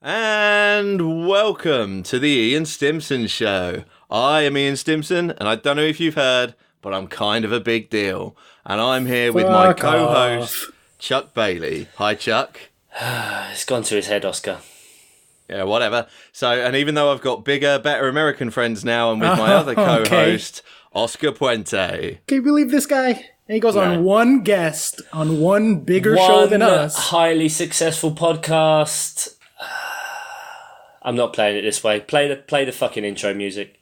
And welcome to the Ian Stimson Show. I am Ian Stimson, and I don't know if you've heard, but I'm kind of a big deal. And I'm here with my co-host, Chuck Bailey. Hi, Chuck. It's gone to his head, Oscar. Yeah, whatever. So, and even though I've got bigger, better American friends now, I'm with my other co-host, Oscar Puente. Can you believe this guy? And he goes on one guest on one bigger show than us. Highly successful podcast. I'm not playing it this way. Play the fucking intro music.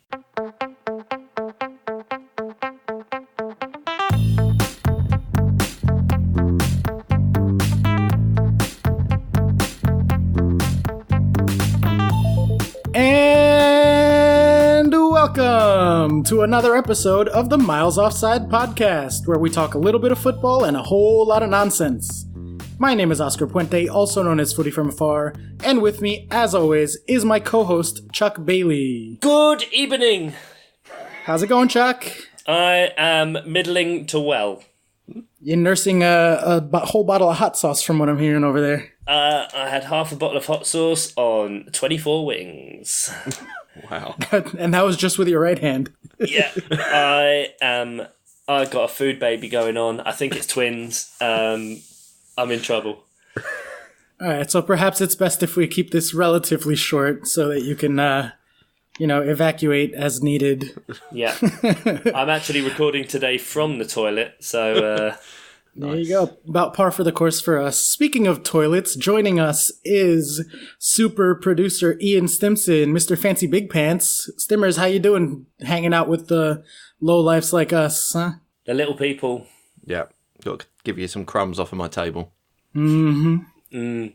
And welcome to another episode of the Miles Offside podcast, where we talk a little bit of football and a whole lot of nonsense. My name is Oscar Puente, also known as Footy From Afar, and with me, as always, is my co-host, Chuck Bailey. Good evening. How's it going, Chuck? I am middling to well. You're nursing a whole bottle of hot sauce from what I'm hearing over there. I had half a bottle of hot sauce on 24 wings. Wow. And that was just with your right hand. Yeah, I got a food baby going on. I think it's twins. I'm in trouble. All right, so perhaps it's best if we keep this relatively short so that you can, evacuate as needed. Yeah. I'm actually recording today from the toilet, so... There you go. About par for the course for us. Speaking of toilets, joining us is super producer Ian Stimson, Mr. Fancy Big Pants. Stimmers, how you doing hanging out with the lowlifes like us, huh? The little people. Yeah, got to give you some crumbs off of my table. Mm-hmm.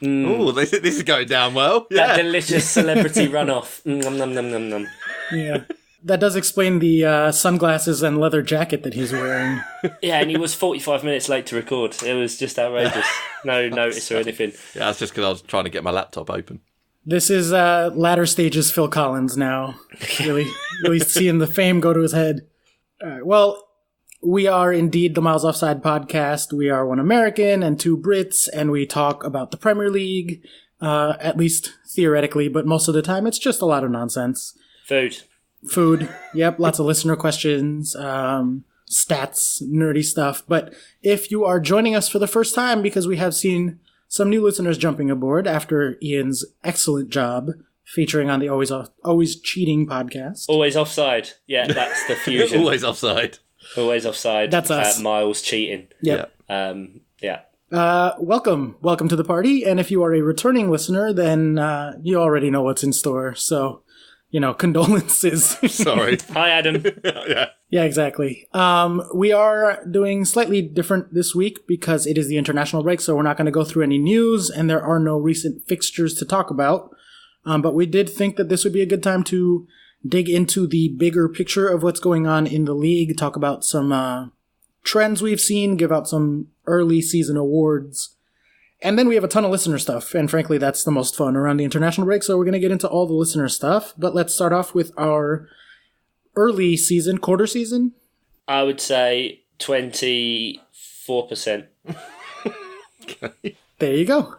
Oh, this is going down well. Yeah. That delicious celebrity runoff. Nom, nom, nom, nom, nom. Yeah. That does explain the sunglasses and leather jacket that he's wearing. Yeah, and he was 45 minutes late to record. It was just outrageous. No notice or anything. Yeah, that's just because I was trying to get my laptop open. This is latter stages Phil Collins now. Really seeing the fame go to his head. All right, well, we are indeed the Miles Offside podcast. We are one American and two Brits, and we talk about the Premier League, at least theoretically, but most of the time it's just a lot of nonsense. Food, yep, lots of listener questions, stats, nerdy stuff. But if you are joining us for the first time, because we have seen some new listeners jumping aboard after Ian's excellent job featuring on the Always Cheating podcast. Always Offside. Yeah, that's the fusion. Always offside. Always Offside. That's us. Miles cheating. Yep. Yeah. Welcome to the party. And if you are a returning listener, then you already know what's in store. So, condolences. Sorry. Hi, Adam. Yeah, exactly. We are doing slightly different this week because it is the international break, so we're not going to go through any news, and there are no recent fixtures to talk about. But we did think that this would be a good time to dig into the bigger picture of what's going on in the league, talk about some trends we've seen, give out some early season awards. And then we have a ton of listener stuff, and frankly, that's the most fun around the international break, so we're going to get into all the listener stuff. But let's start off with our early season, quarter season. I would say 24%. Okay. There you go.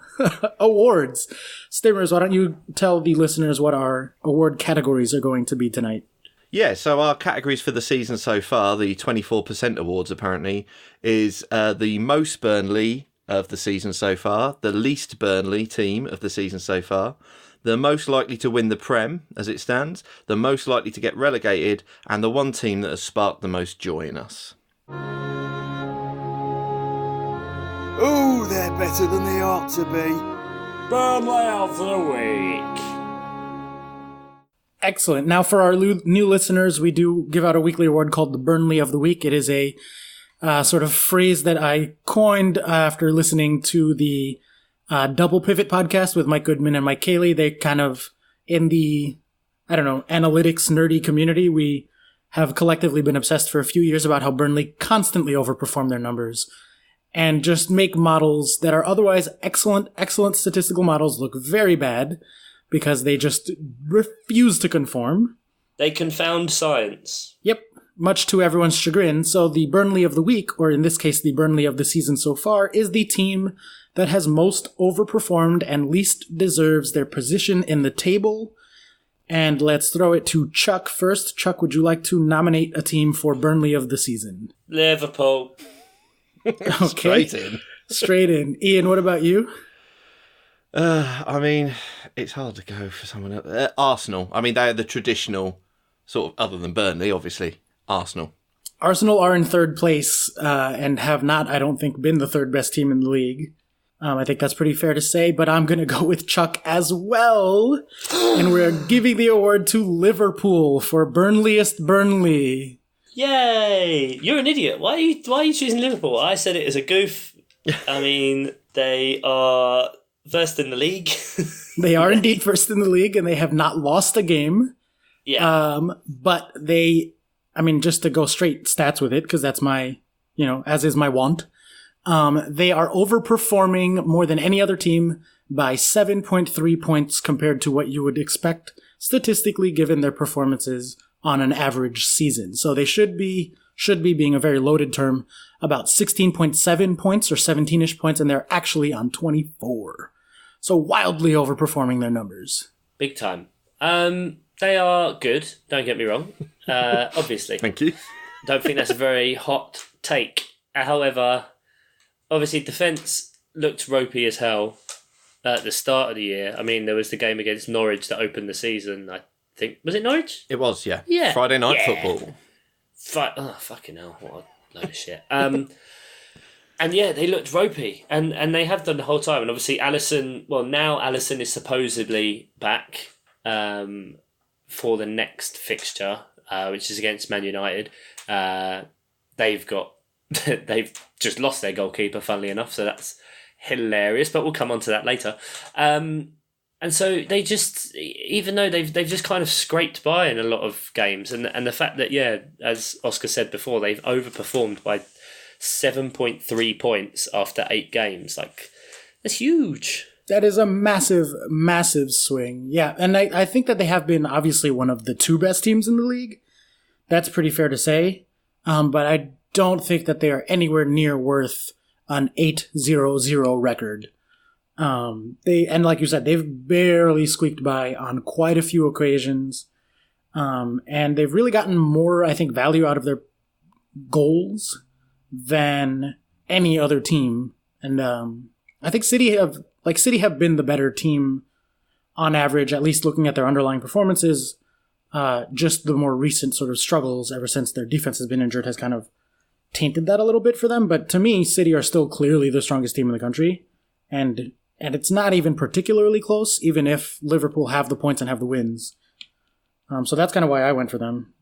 Awards. Stimmers, why don't you tell the listeners what our award categories are going to be tonight? Yeah, so our categories for the season so far, the 24% awards apparently, is the most Burnley of the season so far, the least Burnley team of the season so far, the most likely to win the Prem as it stands, the most likely to get relegated, and the one team that has sparked the most joy in us. Oh, they're better than they ought to be. Burnley of the week. Excellent. Now, for our new listeners, we do give out a weekly award called the Burnley of the Week. It is a sort of phrase that I coined after listening to the Double Pivot podcast with Mike Goodman and Mike Cayley. They kind of, in the, analytics nerdy community, we have collectively been obsessed for a few years about how Burnley constantly overperform their numbers and just make models that are otherwise excellent statistical models look very bad because they just refuse to conform. They confound science. Yep, much to everyone's chagrin. So the Burnley of the week, or in this case, the Burnley of the season so far, is the team that has most overperformed and least deserves their position in the table? And let's throw it to Chuck first. Chuck, would you like to nominate a team for Burnley of the season? Liverpool. Okay. Straight in. Ian, what about you? I mean, it's hard to go for someone else. Arsenal. I mean, they are the traditional, sort of, other than Burnley, obviously, Arsenal. Arsenal are in third place and have not, I don't think, been the third best team in the league. I think that's pretty fair to say, but I'm going to go with Chuck as well. And we're giving the award to Liverpool for Burnleyest Burnley. Yay! You're an idiot. Why are you choosing Liverpool? I said it as a goof. I mean, they are first in the league. They are indeed first in the league, and they have not lost a game. Yeah. But they, I mean, just to go straight stats with it, because that's my, as is my want. They are overperforming more than any other team by 7.3 points compared to what you would expect statistically given their performances on an average season. So they should be being a very loaded term, about 16.7 points or 17-ish points, and they're actually on 24. So wildly overperforming their numbers. Big time. They are good, don't get me wrong. Obviously. Thank you. Don't think that's a very hot take. However, obviously defence looked ropey as hell at the start of the year. I mean, there was the game against Norwich that opened the season, I think. Was it Norwich? It was, yeah. Yeah. Friday night football. Oh, fucking hell. What a load of shit. And yeah, they looked ropey. And they have done the whole time. And obviously now Alisson is supposedly back for the next fixture, which is against Man United. They've just lost their goalkeeper, funnily enough, so that's hilarious, but we'll come on to that later. And so they just, even though they've just kind of scraped by in a lot of games, and the fact that, yeah, as Oscar said before, they've overperformed by 7.3 points after 8 games. Like, that's huge. That is a massive, massive swing. Yeah, and I think that they have been obviously one of the 2 best teams in the league. That's pretty fair to say. But I don't think that they are anywhere near worth an 8-0-0 record. And like you said, they've barely squeaked by on quite a few occasions. And they've really gotten more, I think, value out of their goals than any other team. And I think City have been the better team on average, at least looking at their underlying performances. Just the more recent sort of struggles ever since their defense has been injured has kind of tainted that a little bit for them. But to me, City are still clearly the strongest team in the country. And it's not even particularly close, even if Liverpool have the points and have the wins. So that's kind of why I went for them.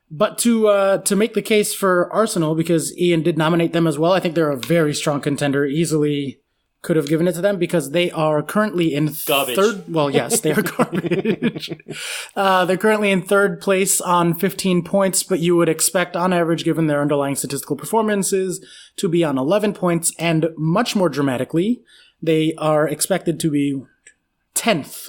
But to make the case for Arsenal, because Ian did nominate them as well, I think they're a very strong contender, easily could have given it to them because they are currently in third. Well, yes, they are garbage. They're currently in third place on 15 points, but you would expect on average, given their underlying statistical performances, to be on 11 points. And much more dramatically, they are expected to be 10th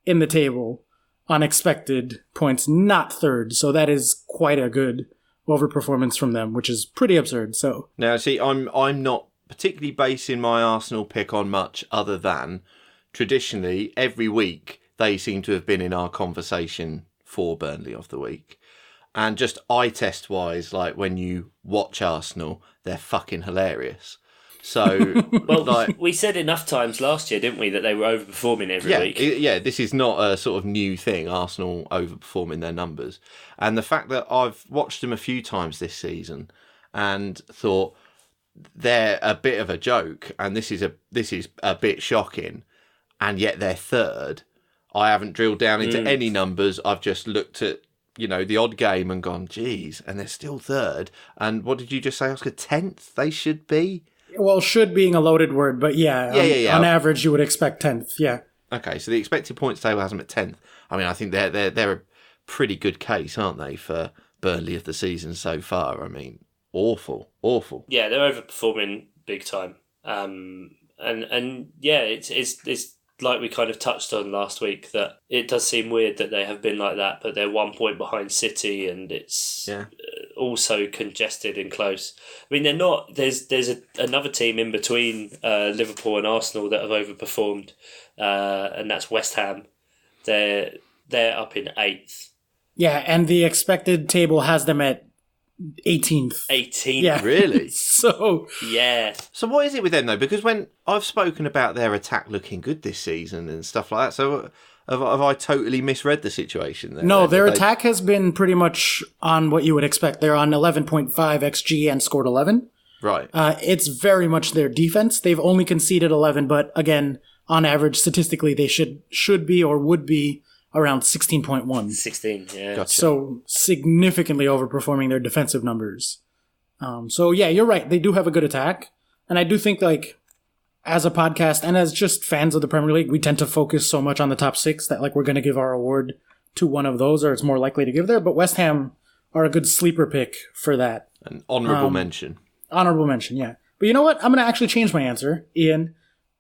in the table on expected points, not third. So that is quite a good overperformance from them, which is pretty absurd. So now, see, I'm not particularly basing my Arsenal pick on much other than traditionally every week they seem to have been in our conversation for Burnley of the week. And just eye test wise, like when you watch Arsenal, they're fucking hilarious. So, well, we said enough times last year, didn't we, that they were overperforming every week? Yeah, this is not a sort of new thing, Arsenal overperforming their numbers. And the fact that I've watched them a few times this season and thought they're a bit of a joke and this is a bit shocking, and yet they're third. I haven't drilled down into any numbers. I've just looked at, the odd game and gone, geez, and they're still third. And what did you just say, Oscar? 10th they should be? Well, should being a loaded word, but yeah. On average, you would expect 10th, yeah. Okay, so the expected points table has them at 10th. I mean, I think they're a pretty good case, aren't they, for Burnley of the season so far? I mean, awful. Yeah, they're overperforming big time. And yeah, it's like we kind of touched on last week, that it does seem weird that they have been like that, but they're 1 point behind City, and it's also congested and close. I mean, they're not. There's another team in between Liverpool and Arsenal that have overperformed, and that's West Ham. They're up in 8th. Yeah, and the expected table has them at 18th. 18th. Yeah. Really? So Yeah. So what is it with them though? Because when I've spoken about their attack looking good this season and stuff like that, so have I totally misread the situation there? no, their attack has been pretty much on what you would expect. They're on 11.5 XG and scored 11. Right. It's very much their defense. They've only conceded 11, but again, on average, statistically, they should be or would be around 16.1. 16, yeah. Gotcha. So significantly overperforming their defensive numbers. So yeah, you're right. They do have a good attack. And I do think like as a podcast and as just fans of the Premier League, we tend to focus so much on the top 6 that like we're going to give our award to one of those or it's more likely to give there. But West Ham are a good sleeper pick for that. An honourable mention. Honorable mention, yeah. But you know what? I'm going to actually change my answer. Ian,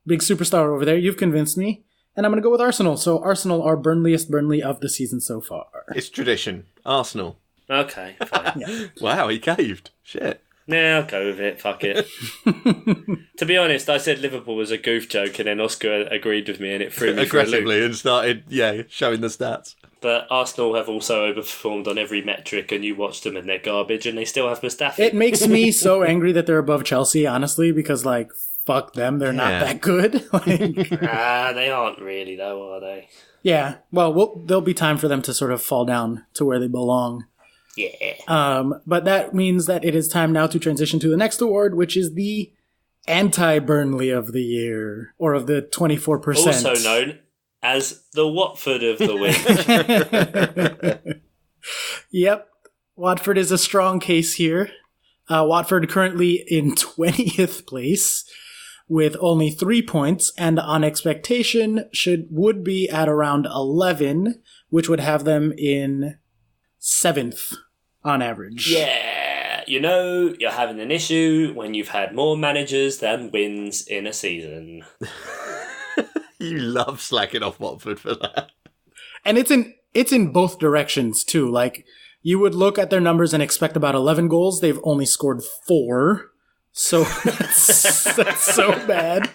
big superstar over there. You've convinced me. And I'm going to go with Arsenal. So Arsenal are Burnleyest Burnley of the season so far. It's tradition. Arsenal. Okay, fine. Yeah. Wow, he caved. Shit. Yeah, I'll go with it. Fuck it. To be honest, I said Liverpool was a goof joke, and then Oscar agreed with me, and it threw me for a loop. Aggressively and started, showing the stats. But Arsenal have also overperformed on every metric, and you watched them, and they're garbage, and they still have Mustafi. It makes me so angry that they're above Chelsea, honestly, because, like, fuck them. They're not that good. Like, they aren't really, though, are they? yeah. Well, there'll be time for them to sort of fall down to where they belong. Yeah. But that means that it is time now to transition to the next award, which is the anti-Burnley of the year, or of the 24%. Also known as the Watford of the week. Yep. Watford is a strong case here. Watford currently in 20th place with only 3 points, and on expectation would be at around 11, which would have them in 7th on average. Yeah. You know, you're having an issue when you've had more managers than wins in a season. You love slacking off Watford for that. And it's in both directions too. Like, you would look at their numbers and expect about 11 goals. They've only scored 4. So that's so bad.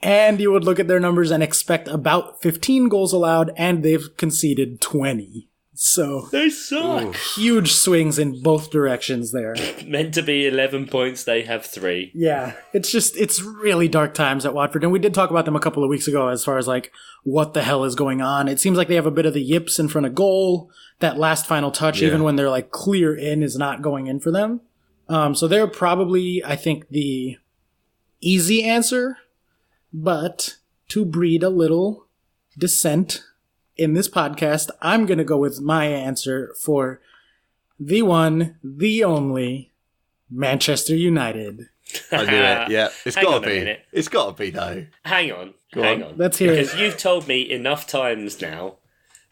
And you would look at their numbers and expect about 15 goals allowed, and they've conceded 20. So They suck. Ooh. huge swings in both directions there. Meant to be 11 points, they have 3. Yeah, it's really dark times at Watford. And we did talk about them a couple of weeks ago as far as like what the hell is going on. It seems like they have a bit of the yips in front of goal. That last final touch, even when they're like clear in, is not going in for them. So they're probably, I think, the easy answer. But to breed a little dissent in this podcast, I'm going to go with my answer for the one, the only Manchester United. I knew it, yeah. It's Hang got on to a be. minute. It's got to be, though. Hang on. Hang on. Let's hear it. Because you've told me enough times now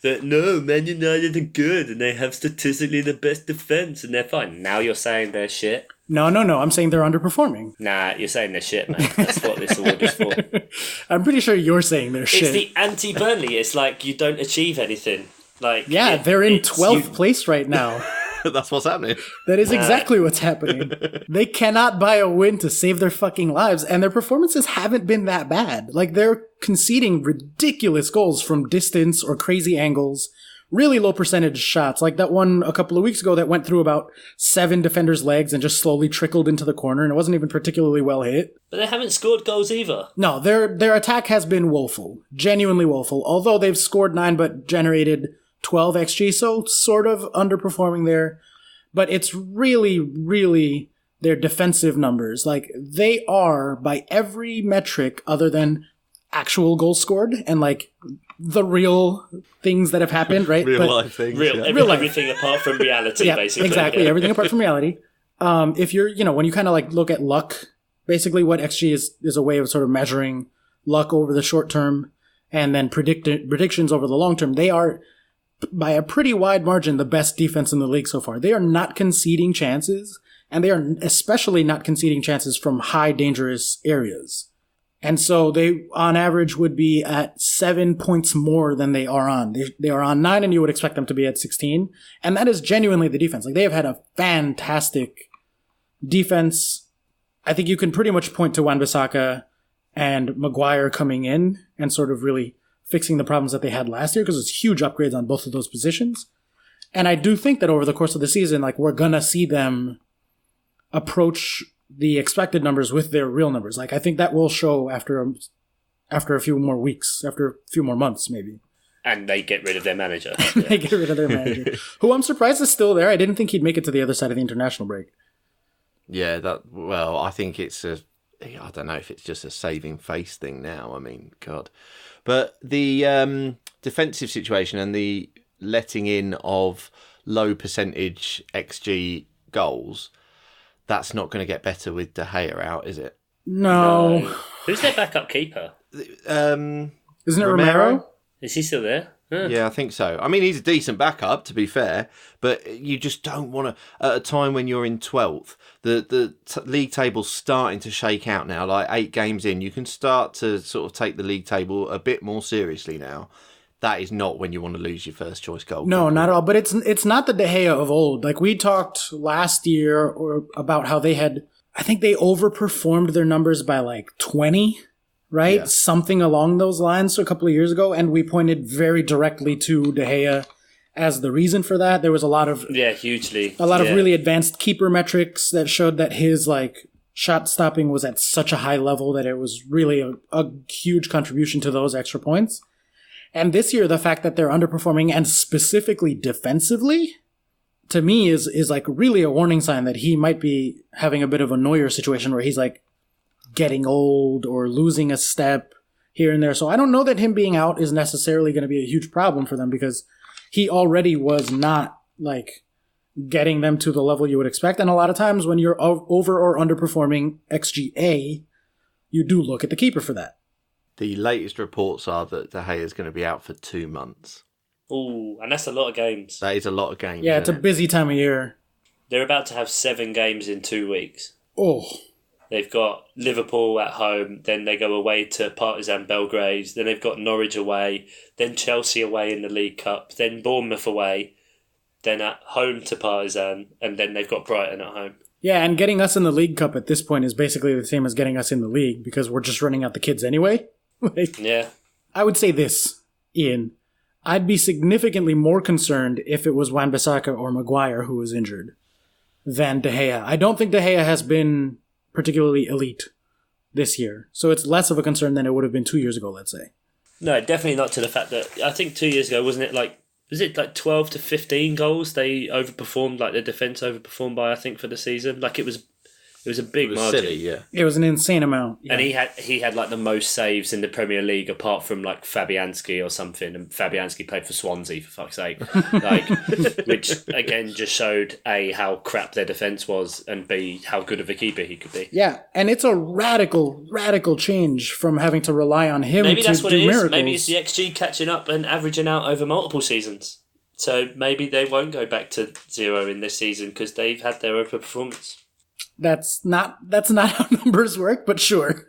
that no, Man United are good and they have statistically the best defence and they're fine. Now you're saying they're shit? No. I'm saying they're underperforming. Nah, you're saying they're shit, man. That's what this award is for. I'm pretty sure you're saying they're shit. It's the anti-Burnley. It's like you don't achieve anything. Like Yeah, they're in 12th place right now. That's what's happening. That is exactly what's happening. They cannot buy a win to save their fucking lives, and their performances haven't been that bad. Like, they're conceding ridiculous goals from distance or crazy angles, really low percentage shots, like that one a couple of weeks ago that went through about 7 defenders' legs and just slowly trickled into the corner, and it wasn't even particularly well hit. But they haven't scored goals either. No, their attack has been woeful, genuinely woeful, although they've scored 9 but generated 12 XG, so sort of underperforming there. But it's really, really their defensive numbers. Like, they are, by every metric other than actual goals scored and, like, the real things that have happened, right? Real life things. Real life. Everything apart from reality, Yeah, basically. exactly. Yeah. Everything apart from reality. If you're, when you kind of, like, look at luck, basically what XG is a way of sort of measuring luck over the short term and then predictions over the long term. They are, by a pretty wide margin, the best defense in the league so far. They are not conceding chances, and they are especially not conceding chances from high dangerous areas. And so they, on average, would be at 7 points more than they are on. They are on 9, and you would expect them to be at 16. And that is genuinely the defense. Like, they have had a fantastic defense. I think you can pretty much point to Wan-Bissaka and Maguire coming in and sort of really fixing the problems that they had last year, because it's huge upgrades on both of those positions. And I do think that over the course of the season, like, we're going to see them approach the expected numbers with their real numbers. Like, I think that will show after a few more weeks, after a few more months, maybe. And they get rid of their manager. They get rid of their manager, who I'm surprised is still there. I didn't think he'd make it to the other side of the international break. Yeah, I think I don't know if it's just a saving face thing now. I mean, God. But the defensive situation and the letting in of low percentage XG goals, that's not going to get better with De Gea out, is it? No. Who's their backup keeper? Isn't it Romero? Is he still there? Huh. Yeah, I think so. I mean, he's a decent backup, to be fair, but you just don't want to, at a time when you're in 12th, the league table's starting to shake out now, like 8 games in, you can start to sort of take the league table a bit more seriously now. That is not when you want to lose your first choice goal. No, not at all. But it's not the De Gea of old. Like, we talked last year about how they had, I think they overperformed their numbers by like 20, right? Yeah. Something along those lines a couple of years ago. And we pointed very directly to De Gea as the reason for that. There was a lot of... Yeah, hugely. A lot of really advanced keeper metrics that showed that his like shot stopping was at such a high level that it was really a huge contribution to those extra points. And this year, the fact that they're underperforming, and specifically defensively, to me is like really a warning sign that he might be having a bit of a Neuer situation where he's like getting old or losing a step here and there. So I don't know that him being out is necessarily going to be a huge problem for them, because he already was not like getting them to the level you would expect. And a lot of times when you're over or underperforming XGA, you do look at the keeper for that. The latest reports are that De Gea is going to be out for 2 months. Ooh, and that's a lot of games. That is a lot of games. Yeah, it's a busy time of year. They're about to have 7 games in 2 weeks. Oh. They've got Liverpool at home, then they go away to Partizan Belgrade, then they've got Norwich away, then Chelsea away in the League Cup, then Bournemouth away, then at home to Partizan, and then they've got Brighton at home. Yeah, and getting us in the League Cup at this point is basically the same as getting us in the league, because we're just running out the kids anyway. Yeah. I would say this, Ian. I'd be significantly more concerned if it was Wan-Bissaka or Maguire who was injured than De Gea. I don't think De Gea has been particularly elite this year, so it's less of a concern than it would have been 2 years ago, let's say. No, definitely not to the fact that, I think 2 years ago, was it like 12 to 15 goals they overperformed, like the defence overperformed by, I think, for the season? Like, it was a big margin. Silly, yeah. It was an insane amount. Yeah. And he had like the most saves in the Premier League, apart from like Fabianski or something. And Fabianski played for Swansea, for fuck's sake. Like, which again just showed A, how crap their defence was, and B, how good of a keeper he could be. Yeah, and it's a radical change from having to rely on him maybe to that's what do it is. miracles. Maybe it's the XG catching up and averaging out over multiple seasons. So maybe they won't go back to 0 in this season because they've had their overperformance. That's not how numbers work, but sure.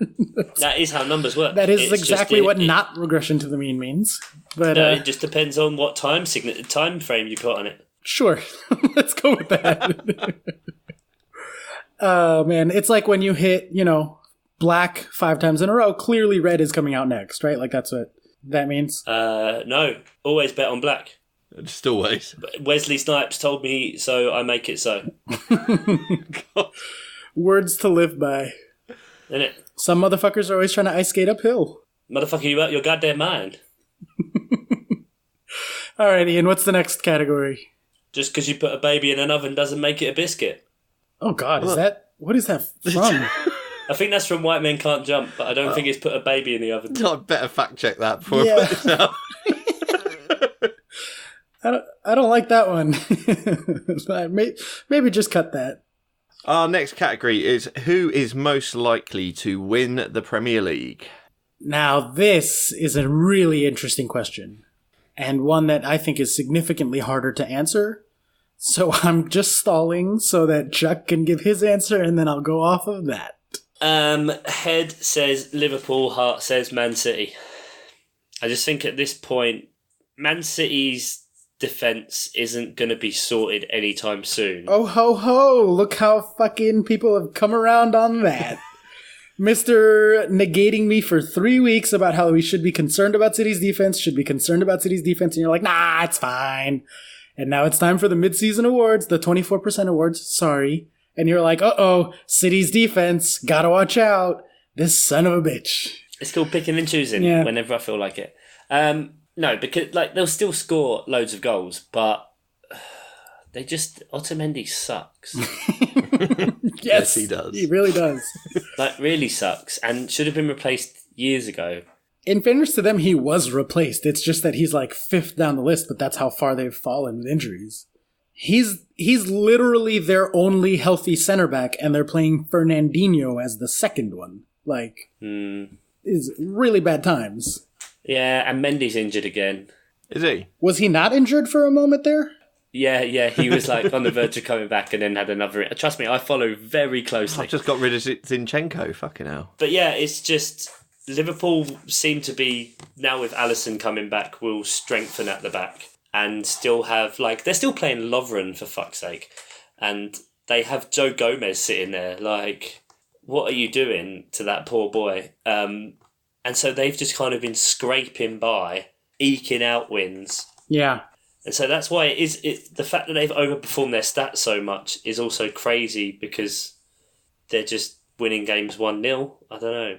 That is how numbers work. That is exactly what not regression to the mean means. But no, it just depends on what time frame you put on it. Sure. Let's go with that. Man, it's like when you hit, black 5 times in a row, clearly red is coming out next, right? Like that's what that means? No. Always bet on black. Just always. Wesley Snipes told me so, I make it so. Words to live by. Innit? Some motherfuckers are always trying to ice skate uphill. Motherfucker, you out your goddamn mind. All right, Ian, what's the next category? Just because you put a baby in an oven doesn't make it a biscuit. Oh, God, what is that from? I think that's from White Men Can't Jump, but I don't think it's put a baby in the oven. I better fact check that before I put this out. I don't like that one. Maybe just cut that. Our next category is who is most likely to win the Premier League? Now, this is a really interesting question, and one that I think is significantly harder to answer. So I'm just stalling so that Chuck can give his answer, and then I'll go off of that. Head says Liverpool, heart says Man City. I just think at this point, Man City's defence isn't going to be sorted anytime soon. Oh, ho, ho. Look how fucking people have come around on that. Mr. negating me for 3 weeks about how we should be concerned about City's defense, and you're like, nah, it's fine. And now it's time for the mid-season awards, the 24% awards, sorry. And you're like, uh-oh, City's defense, gotta watch out. This son of a bitch. It's called picking and choosing whenever I feel like it. No, because they'll still score loads of goals, but Otamendi sucks. Yes, he does. He really does. Really sucks, and should have been replaced years ago. In fairness to them, he was replaced. It's just that he's like 5th down the list, but that's how far they've fallen with injuries. He's literally their only healthy center back, and they're playing Fernandinho as the second one. Is really bad times. Yeah, and Mendy's injured again. Is he? Was he not injured for a moment there? Yeah, he was on the verge of coming back and then had another... Trust me, I follow very closely. I've just got rid of Zinchenko, fucking hell. But yeah, it's just... Liverpool seem to be, now with Alisson coming back, will strengthen at the back and still have, they're still playing Lovren, for fuck's sake. And they have Joe Gomez sitting there, what are you doing to that poor boy? And so they've just kind of been scraping by, eking out wins. Yeah. And so that's why the fact that they've overperformed their stats so much is also crazy because they're just winning games 1-0. I don't know.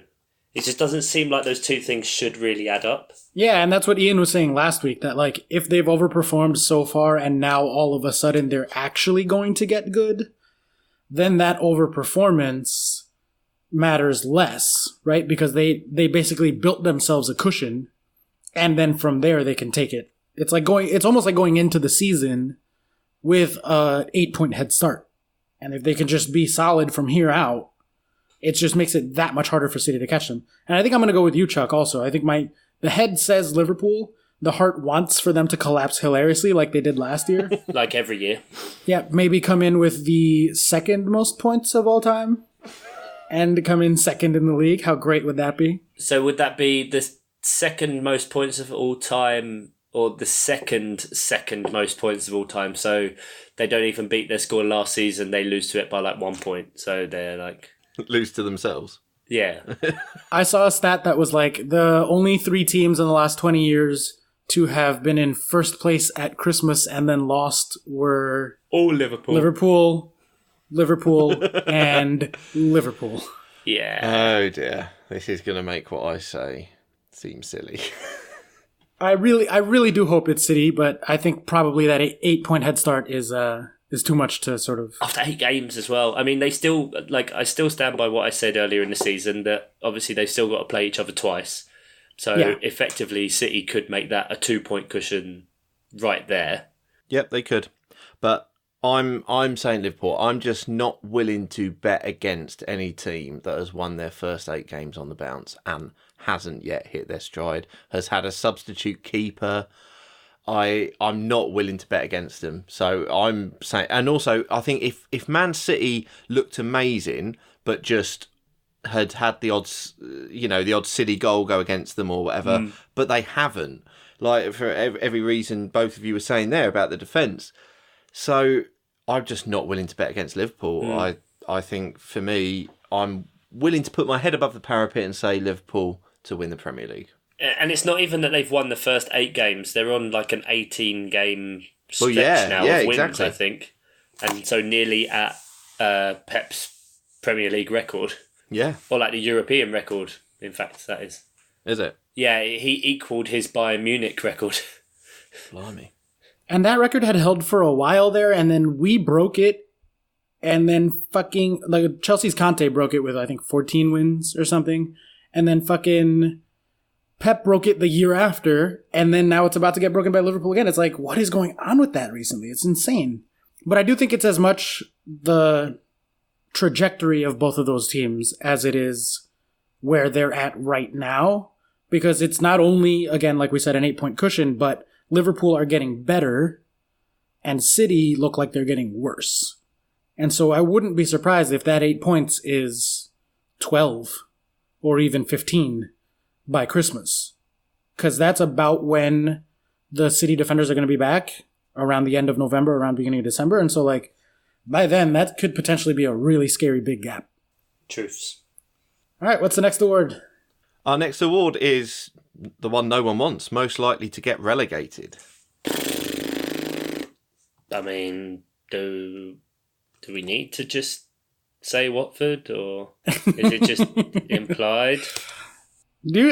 It just doesn't seem like those two things should really add up. Yeah, and that's what Ian was saying last week, that if they've overperformed so far and now all of a sudden they're actually going to get good, then that overperformance matters less, right? Because they basically built themselves a cushion, and then from there they can take it. It's almost like going into the season with a 8-point head start. And if they can just be solid from here out, it just makes it that much harder for City to catch them. And I think I'm going to go with you, Chuck, also. I think the head says Liverpool. The heart wants for them to collapse hilariously like they did last year. Like every year. Yeah, maybe come in with the second most points of all time and come in second in the league. How great would that be? So would that be the second most points of all time or the second most points of all time? So they don't even beat their score last season. They lose to it by 1 point. So they're lose to themselves. Yeah. I saw a stat that was the only 3 teams in the last 20 years to have been in first place at Christmas and then lost were... all Liverpool. Liverpool, and Liverpool. Yeah. Oh dear. This is going to make what I say seem silly. I really do hope it's City, but I think probably that 8-point head start is too much to sort of... After 8 games as well. I mean, they still... I still stand by what I said earlier in the season, that obviously they've still got to play each other twice. So effectively, City could make that a 2-point cushion right there. Yep, they could. But I'm saying Liverpool. I'm just not willing to bet against any team that has won their first 8 games on the bounce and hasn't yet hit their stride, has had a substitute keeper. I'm not willing to bet against them. So I'm saying... And also, I think if Man City looked amazing, but just had the odds, the odd City goal go against them or whatever, but they haven't. For every reason both of you were saying there about the defence. So I'm just not willing to bet against Liverpool. I think, for me, I'm willing to put my head above the parapet and say Liverpool to win the Premier League. And it's not even that they've won the first 8 games. They're on an 18-game stretch now of wins, exactly. I think. And so nearly at Pep's Premier League record. Yeah. Or the European record, in fact, that is. Is it? Yeah, he equalled his Bayern Munich record. Blimey. And that record had held for a while there, and then we broke it, and then fucking... Chelsea's Conte broke it with, I think, 14 wins or something. And then fucking... Pep broke it the year after, and then now it's about to get broken by Liverpool again. It's what is going on with that recently? It's insane. But I do think it's as much the trajectory of both of those teams as it is where they're at right now. Because it's not only, again, like we said, an 8-point cushion, but Liverpool are getting better, and City look like they're getting worse. And so I wouldn't be surprised if that 8 points is 12 or even 15 by Christmas. Because that's about when the City Defenders are going to be back, around the end of November, around beginning of December. And so, like, by then, that could potentially be a really scary big gap. Truths. All right, what's the next award? Our next award is the one no one wants, most likely to get relegated. I mean, do we need to just say Watford, or is it just implied?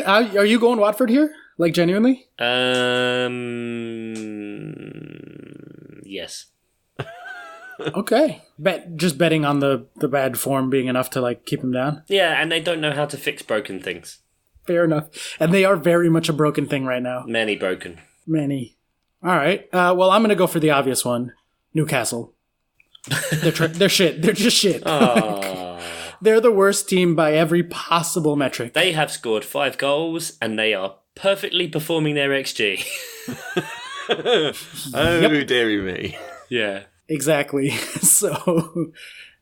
Are you going Watford here? Like, genuinely? Yes. Okay. Just betting on the bad form being enough to, like, keep him down? Yeah, and they don't know how to fix broken things. Fair enough. And they are very much a broken thing right now. Many broken. Many. All right. Well, I'm going to go for the obvious one. Newcastle. They're shit. They're just shit. They're the worst team by every possible metric. They have scored 5 goals, and they are perfectly performing their XG. Dearie me. Yeah. Exactly. So,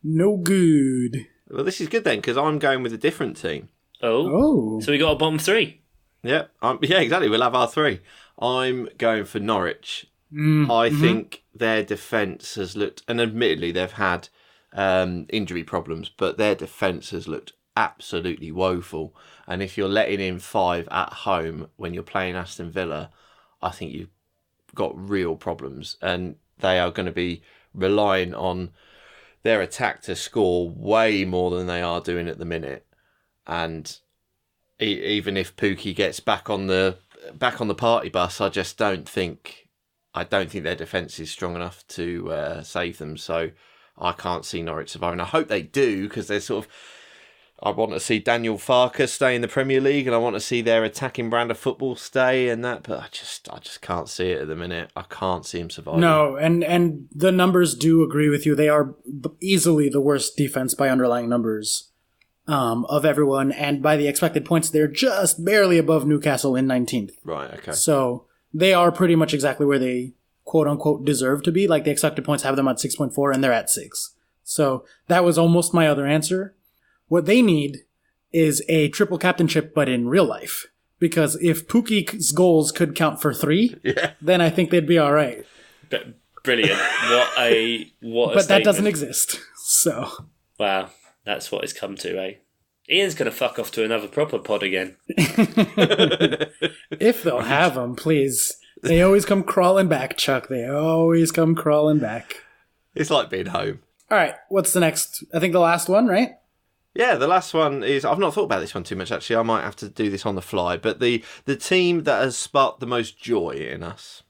no good. Well, this is good then, because I'm going with a different team. Oh. So we got a bottom 3. Yeah, yeah, exactly. We'll have our 3. I'm going for Norwich. I think their defence has looked, and admittedly they've had injury problems, but their defence has looked absolutely woeful. And if you're letting in 5 at home when you're playing Aston Villa, I think you've got real problems. And they are going to be relying on their attack to score way more than they are doing at the minute. And even if Pookie gets back on the party bus, I just don't think their defence is strong enough to save them. So I can't see Norwich surviving. I hope they do, because they're sort of. I want to see Daniel Farke stay in the Premier League, and I want to see their attacking brand of football stay and that. But I just can't see it at the minute. I can't see him surviving. No, and the numbers do agree with you. They are easily the worst defense by underlying numbers of everyone, and by the expected points, they're just barely above Newcastle in 19th. Right. Okay. So they are pretty much exactly where they quote unquote deserve to be. Like, the expected points have them at 6.4, and they're at 6. So that was almost my other answer. What they need is a triple captainship, but in real life. Because if Pookie's goals could count for 3, then I think they'd be all right. Brilliant. What a But that doesn't exist. So. Wow. That's what it's come to, eh? Ian's going to fuck off to another proper pod again. If they'll have them, please. They always come crawling back, Chuck. They always come crawling back. It's like being home. All right. What's the next? I think the last one, right? Yeah, the last one is... I've not thought about this one too much, actually. I might have to do this on the fly. But the team that has sparked the most joy in us.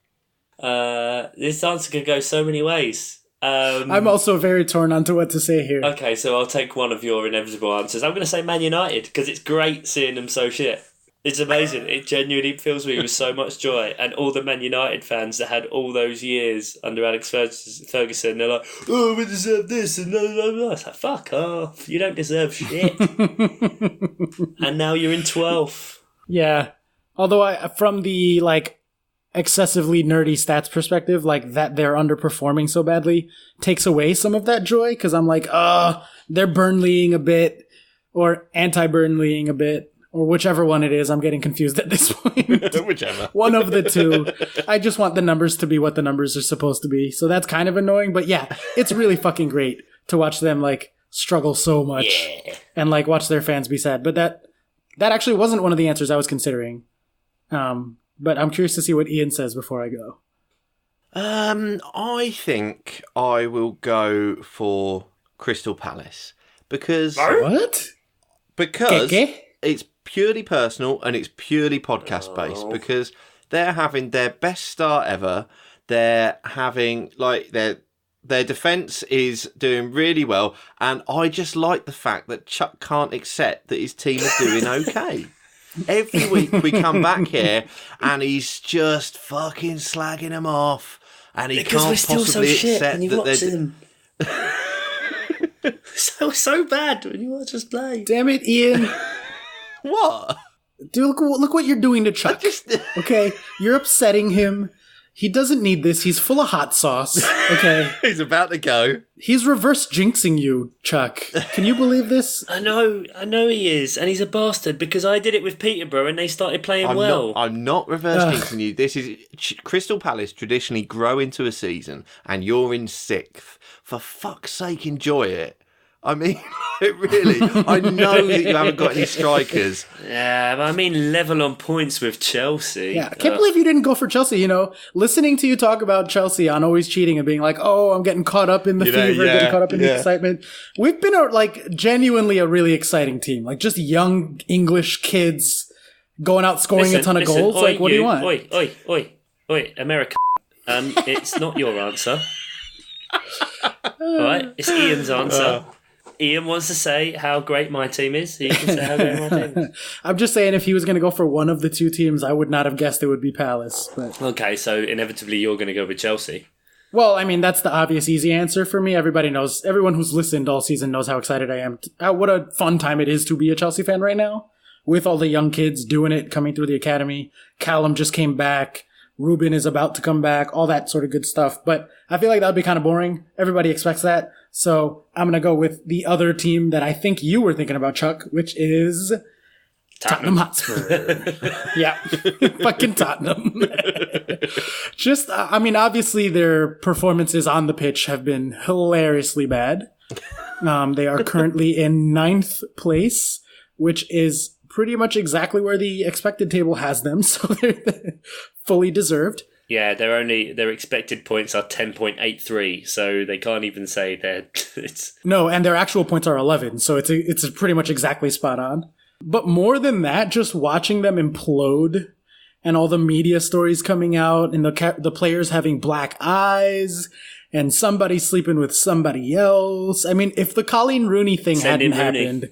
This answer could go so many ways. I'm also very torn on to what to say here. Okay, so I'll take one of your inevitable answers. I'm going to say Man United, because it's great seeing them so shit. It's amazing. It genuinely fills me with so much joy. And all the Man United fans that had all those years under Alex Ferguson, they're like, oh, we deserve this, and blah, blah, blah. It's like, fuck off. You don't deserve shit. And now you're in 12th. Yeah. Although from the, like, excessively nerdy stats perspective, like, that they're underperforming so badly takes away some of that joy, because I'm like, they're Burnleying a bit, or anti-Burnleying a bit, or whichever one it is. I'm getting confused at this point. Whichever. One of the two. I just want the numbers to be what the numbers are supposed to be, so that's kind of annoying, but yeah, it's really fucking great to watch them, like, struggle so much, and, like, watch their fans be sad. But that actually wasn't one of the answers I was considering. But I'm curious to see what Ian says before I go. I think I will go for Crystal Palace. Because... What? Because it's purely personal and it's purely podcast-based. Because they're having their best start ever. They're having, like, their defence is doing really well. And I just like the fact that Chuck can't accept that his team are doing okay. Every week we come back here and he's just fucking slagging them off, and he because can't possibly accept that they're so bad when you watch us play. Damn it, Ian! What? Dude, look what you're doing to Chuck. Okay, you're upsetting him. He doesn't need this. He's full of hot sauce. Okay. He's about to go. He's reverse jinxing you, Chuck. Can you believe this? I know he is, and he's a bastard because I did it with Peterborough and they started playing well. I'm not reverse jinxing you. This is Crystal Palace traditionally grow into a season, and you're in 6th. For fuck's sake, enjoy it. I mean, really, I know that you haven't got any strikers. Yeah, but I mean level on points with Chelsea. Yeah, I can't believe you didn't go for Chelsea, you know. Listening to you talk about Chelsea on Always Cheating and being like, oh, I'm getting caught up in the fever, getting caught up in the excitement. We've been, genuinely a really exciting team. Like, just young English kids going out scoring a ton of goals. Oi, what do you want? Oi, America. It's not your answer. All right, it's Ian's answer. Ian wants to say how great my team is. He can say how great my team is. I'm just saying, if he was going to go for one of the two teams, I would not have guessed it would be Palace. But okay, so inevitably you're going to go with Chelsea. Well, I mean, that's the obvious, easy answer for me. Everybody knows, everyone who's listened all season knows how excited I am. What a fun time it is to be a Chelsea fan right now. With all the young kids doing it, coming through the academy. Callum just came back. Ruben is about to come back. All that sort of good stuff. But I feel like that would be kind of boring. Everybody expects that. So I'm going to go with the other team that I think you were thinking about, Chuck, which is Tottenham Hotspur. Yeah, fucking Tottenham. Just, I mean, obviously their performances on the pitch have been hilariously bad. They are currently in 9th place, which is pretty much exactly where the expected table has them. So they're fully deserved. Yeah, their expected points are 10.83, so they can't even say it's... No, and their actual points are 11, so it's pretty much exactly spot on. But more than that, just watching them implode and all the media stories coming out and the players having black eyes and somebody sleeping with somebody else. I mean, if the Colleen Rooney thing hadn't happened...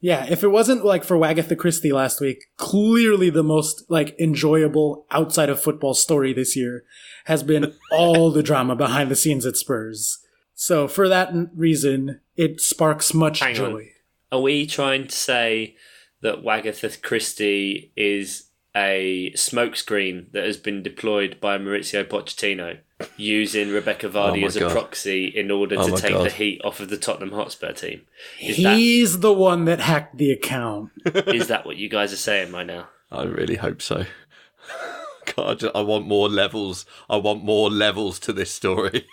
Yeah, if it wasn't like for Wagatha Christie last week, clearly the most enjoyable outside of football story this year has been all the drama behind the scenes at Spurs. So for that reason, it sparks much joy. Are we trying to say that Wagatha Christie is a smokescreen that has been deployed by Maurizio Pochettino using Rebecca Vardy as a proxy in order to take the heat off of the Tottenham Hotspur team? He's the one that hacked the account. Is that what you guys are saying right now? I really hope so. God, I want more levels. I want more levels to this story.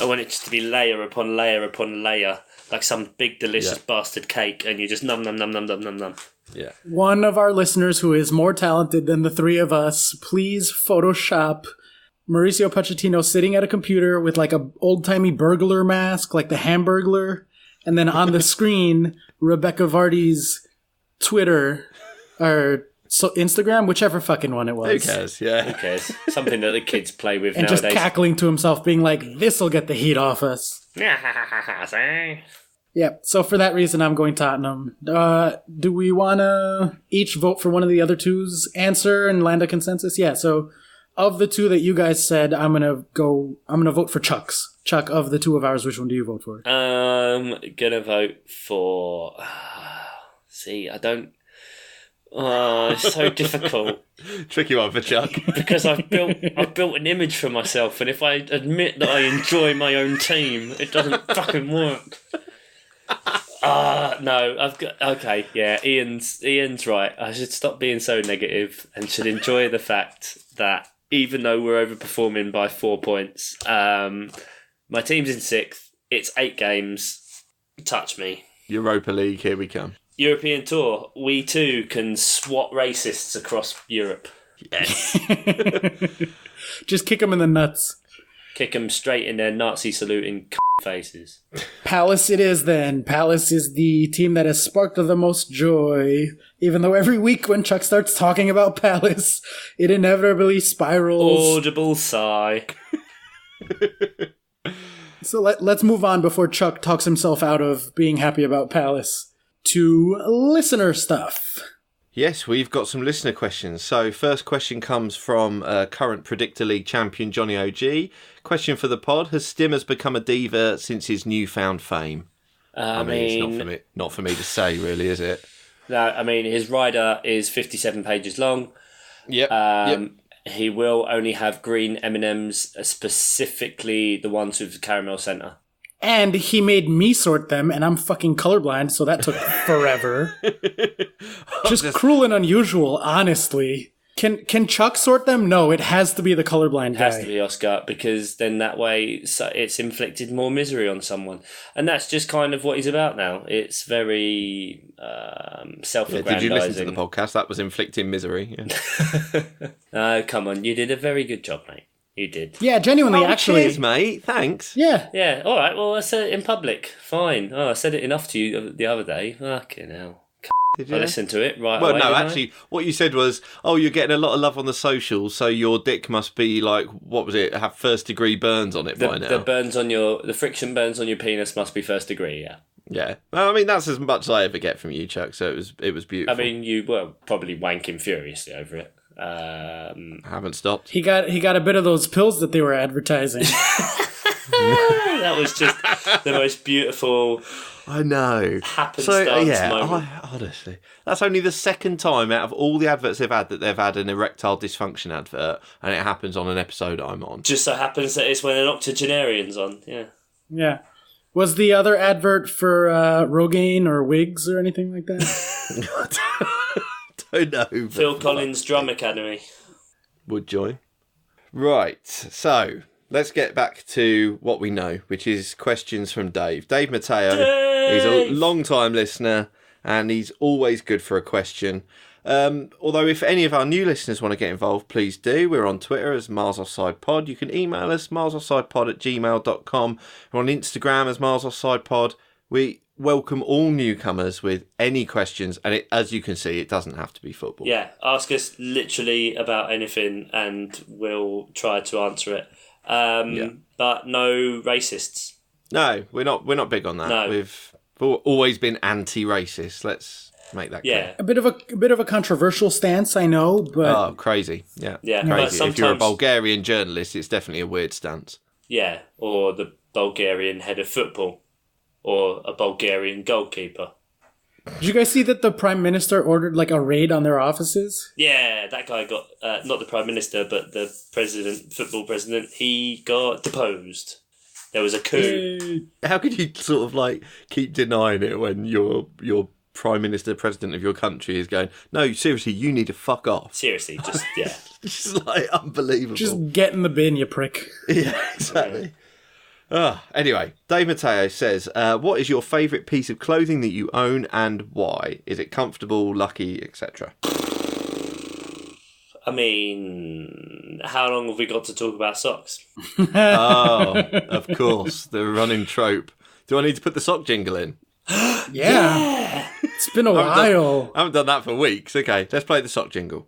I want it just to be layer upon layer upon layer, like some big delicious bastard cake, and you just num num num num num num num. Yeah. One of our listeners who is more talented than the three of us, please Photoshop Mauricio Pochettino sitting at a computer with a old-timey burglar mask, like the Hamburglar, and then on the screen, Rebecca Vardy's Twitter, or Instagram, whichever fucking one it was. Who cares? Yeah. Who cares? Something that the kids play with and nowadays. Just cackling to himself, being like, this'll get the heat off us. Yep, so for that reason, I'm going Tottenham. Do we want to each vote for one of the other two's answer and land a consensus? Yeah, so of the two that you guys said, I'm gonna vote for Chuck's. Chuck, of the two of ours, which one do you vote for? Gonna vote for... See, I don't... Oh, it's so difficult. Tricky one for Chuck. Because I've built an image for myself, and if I admit that I enjoy my own team, it doesn't fucking work. No, I've got... Okay, yeah, Ian's right. I should stop being so negative and should enjoy the fact that even though we're overperforming by 4 points, my team's in 6th. It's 8 games. Touch me. Europa League, here we come. European Tour. We too can swat racists across Europe. Yes. Just kick them in the nuts. Kick them straight in their Nazi saluting faces. Palace it is then. Palace is the team that has sparked the most joy. Even though every week when Chuck starts talking about Palace, it inevitably spirals. Audible sigh. So let's move on before Chuck talks himself out of being happy about Palace to listener stuff. Yes, we've got some listener questions. So first question comes from current Predictor League champion Johnny OG. Question for the pod: has Stimmers become a diva since his newfound fame? I mean, it's not for me to say, really, is it? No, I mean, his rider is 57 pages long. Yep. He will only have green M&Ms, specifically the ones with the caramel centre. And he made me sort them, and I'm fucking colorblind, so that took forever. Just cruel and unusual, honestly. Can Chuck sort them? No, it has to be the colorblind guy. It has to be Oscar, because then that way it's inflicted more misery on someone. And that's just kind of what he's about now. It's very self-aggrandizing. Did you listen to the podcast? That was inflicting misery. Yeah. Come on, you did a very good job, mate. You did. Yeah, genuinely, actually. Cheers, mate. Thanks. Yeah. Yeah, all right, well, I said it in public. Fine. Oh, I said it enough to you the other day. Fucking hell. Did you? I listened to it right Well, away. no, didn't I? actually, what you said was, oh, you're getting a lot of love on the socials, so your dick must be like, what was it, have first-degree burns on it by now. The friction burns on your penis must be first degree, yeah. Yeah. Well, I mean, that's as much as I ever get from you, Chuck, so it was beautiful. I mean, you were probably wanking furiously over it. I haven't stopped. He got a bit of those pills that they were advertising. That was just the most beautiful I know. happenstance moment. Honestly, that's only the second time out of all the adverts they've had that they've had an erectile dysfunction advert, and it happens on an episode I'm on. Just so happens that it's when an octogenarian's on, yeah. Yeah. Was the other advert for Rogaine or Wigs or anything like that? Don't know. Phil Collins Drum Academy. Would joy. Right, so let's get back to what we know, which is questions from Dave. Dave Matteo, he's a long-time listener, and he's always good for a question. Although if any of our new listeners want to get involved, please do. We're on Twitter as Miles Offside Pod. You can email us, milesoffsidepod@gmail.com. We're on Instagram as Miles Offside Pod. We welcome all newcomers with any questions, and as you can see, it doesn't have to be football. Yeah, ask us literally about anything and we'll try to answer it. But no racists. No, we're not big on that. No. We've always been anti-racist. Let's make that clear. Yeah. A bit of a controversial stance, I know, but Oh, crazy. Yeah. Yeah, but Crazy. If you're a sometimes- Bulgarian journalist, it's definitely a weird stance. Yeah, or the Bulgarian head of football. Or a Bulgarian goalkeeper. did you guys see that the Prime Minister ordered like a raid on their offices? Yeah, that guy got, not the Prime Minister, but the football president, he got deposed. There was a coup. How could you sort of like keep denying it when your Prime Minister, President of your country is going, no, seriously, you need to fuck off. Seriously, just, yeah. Just like unbelievable. Just get in the bin, you prick. Yeah, exactly. Anyway, Dave Matteo says, what is your favourite piece of clothing that you own and why? Is it comfortable, lucky, etc.? I mean, how long have we got to talk about socks? Oh, of course, the running trope. Do I need to put the sock jingle in? Yeah. It's been a while. I haven't done that for weeks. Okay, let's play the sock jingle.